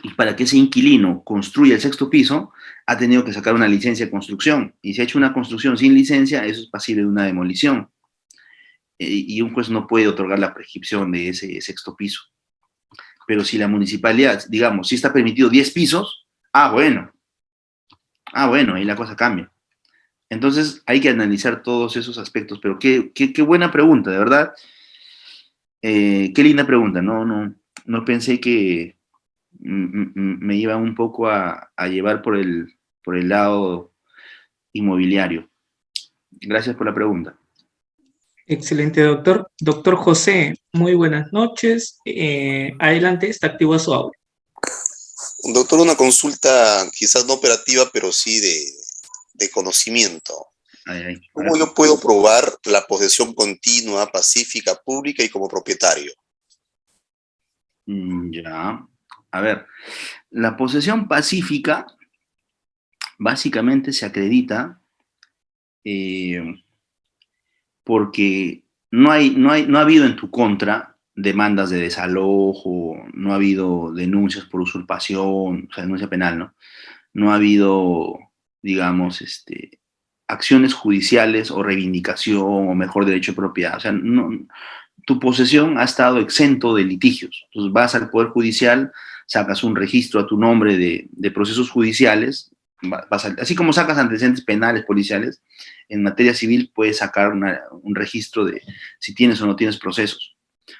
Y para que ese inquilino construya el sexto piso, ha tenido que sacar una licencia de construcción. Y si ha hecho una construcción sin licencia, eso es pasible de una demolición. Y un juez no puede otorgar la prescripción de ese sexto piso. Pero si la municipalidad, digamos, si está permitido 10 pisos, bueno, ahí la cosa cambia. Entonces hay que analizar todos esos aspectos, pero qué buena pregunta, de verdad. Qué linda pregunta, no pensé que me iba un poco a llevar por el lado inmobiliario. Gracias por la pregunta. Excelente, doctor. Doctor José, muy buenas noches. Adelante, está activo su audio. Doctor, una consulta quizás no operativa, pero sí de conocimiento. ¿Cómo yo puedo probar la posesión continua, pacífica, pública y como propietario? Ya. A ver, la posesión pacífica básicamente se acredita porque no ha habido en tu contra demandas de desalojo, no ha habido denuncias por usurpación, o sea, denuncia penal, ¿no? No ha habido, digamos, acciones judiciales o reivindicación o mejor derecho de propiedad. O sea, tu posesión ha estado exento de litigios. Entonces vas al Poder Judicial, sacas un registro a tu nombre de procesos judiciales, así como sacas antecedentes penales, policiales, en materia civil puedes sacar un registro de si tienes o no tienes procesos.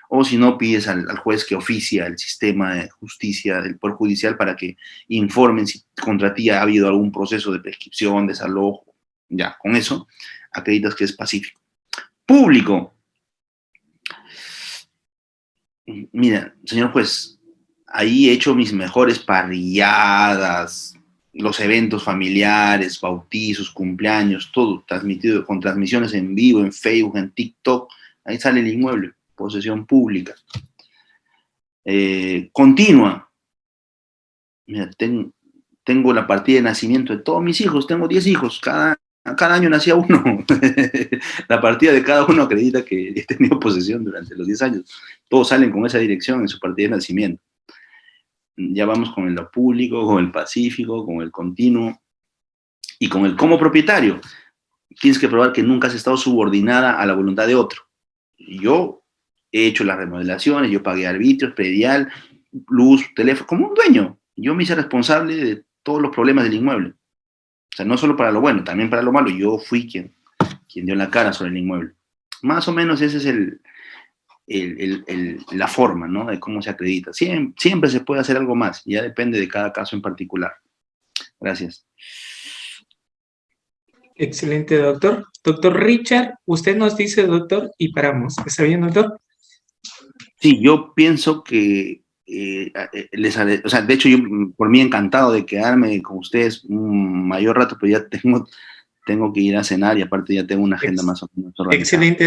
O si no, pides al juez que oficia el sistema de justicia del Poder Judicial para que informen si contra ti ha habido algún proceso de prescripción, desalojo. Ya, con eso acreditas que es pacífico. Público. Mira, señor juez, ahí he hecho mis mejores parrilladas, los eventos familiares, bautizos, cumpleaños, todo transmitido con transmisiones en vivo, en Facebook, en TikTok. Ahí sale el inmueble, posesión pública. Continua. Mira, tengo la partida de nacimiento de todos mis hijos, tengo 10 hijos, cada año nacía uno. La partida de cada uno acredita que he tenido posesión durante los 10 años. Todos salen con esa dirección en su partida de nacimiento. Ya vamos con lo público, con el pacífico, con el continuo y con el como propietario. Tienes que probar que nunca has estado subordinada a la voluntad de otro. Yo he hecho las remodelaciones, yo pagué arbitrios, predial, luz, teléfono, como un dueño. Yo me hice responsable de todos los problemas del inmueble. O sea, no solo para lo bueno, también para lo malo. Yo fui quien dio la cara sobre el inmueble. Más o menos esa es la forma, ¿no? De cómo se acredita. Siempre se puede hacer algo más, ya depende de cada caso en particular. Gracias. Excelente, doctor. Doctor Richard, usted nos dice, doctor, y paramos. ¿Está bien, doctor? Sí, yo pienso que, o sea, de hecho, yo por mí encantado de quedarme con ustedes un mayor rato, pero ya tengo que ir a cenar y aparte ya tengo una agenda más o menos organizada. Excelente.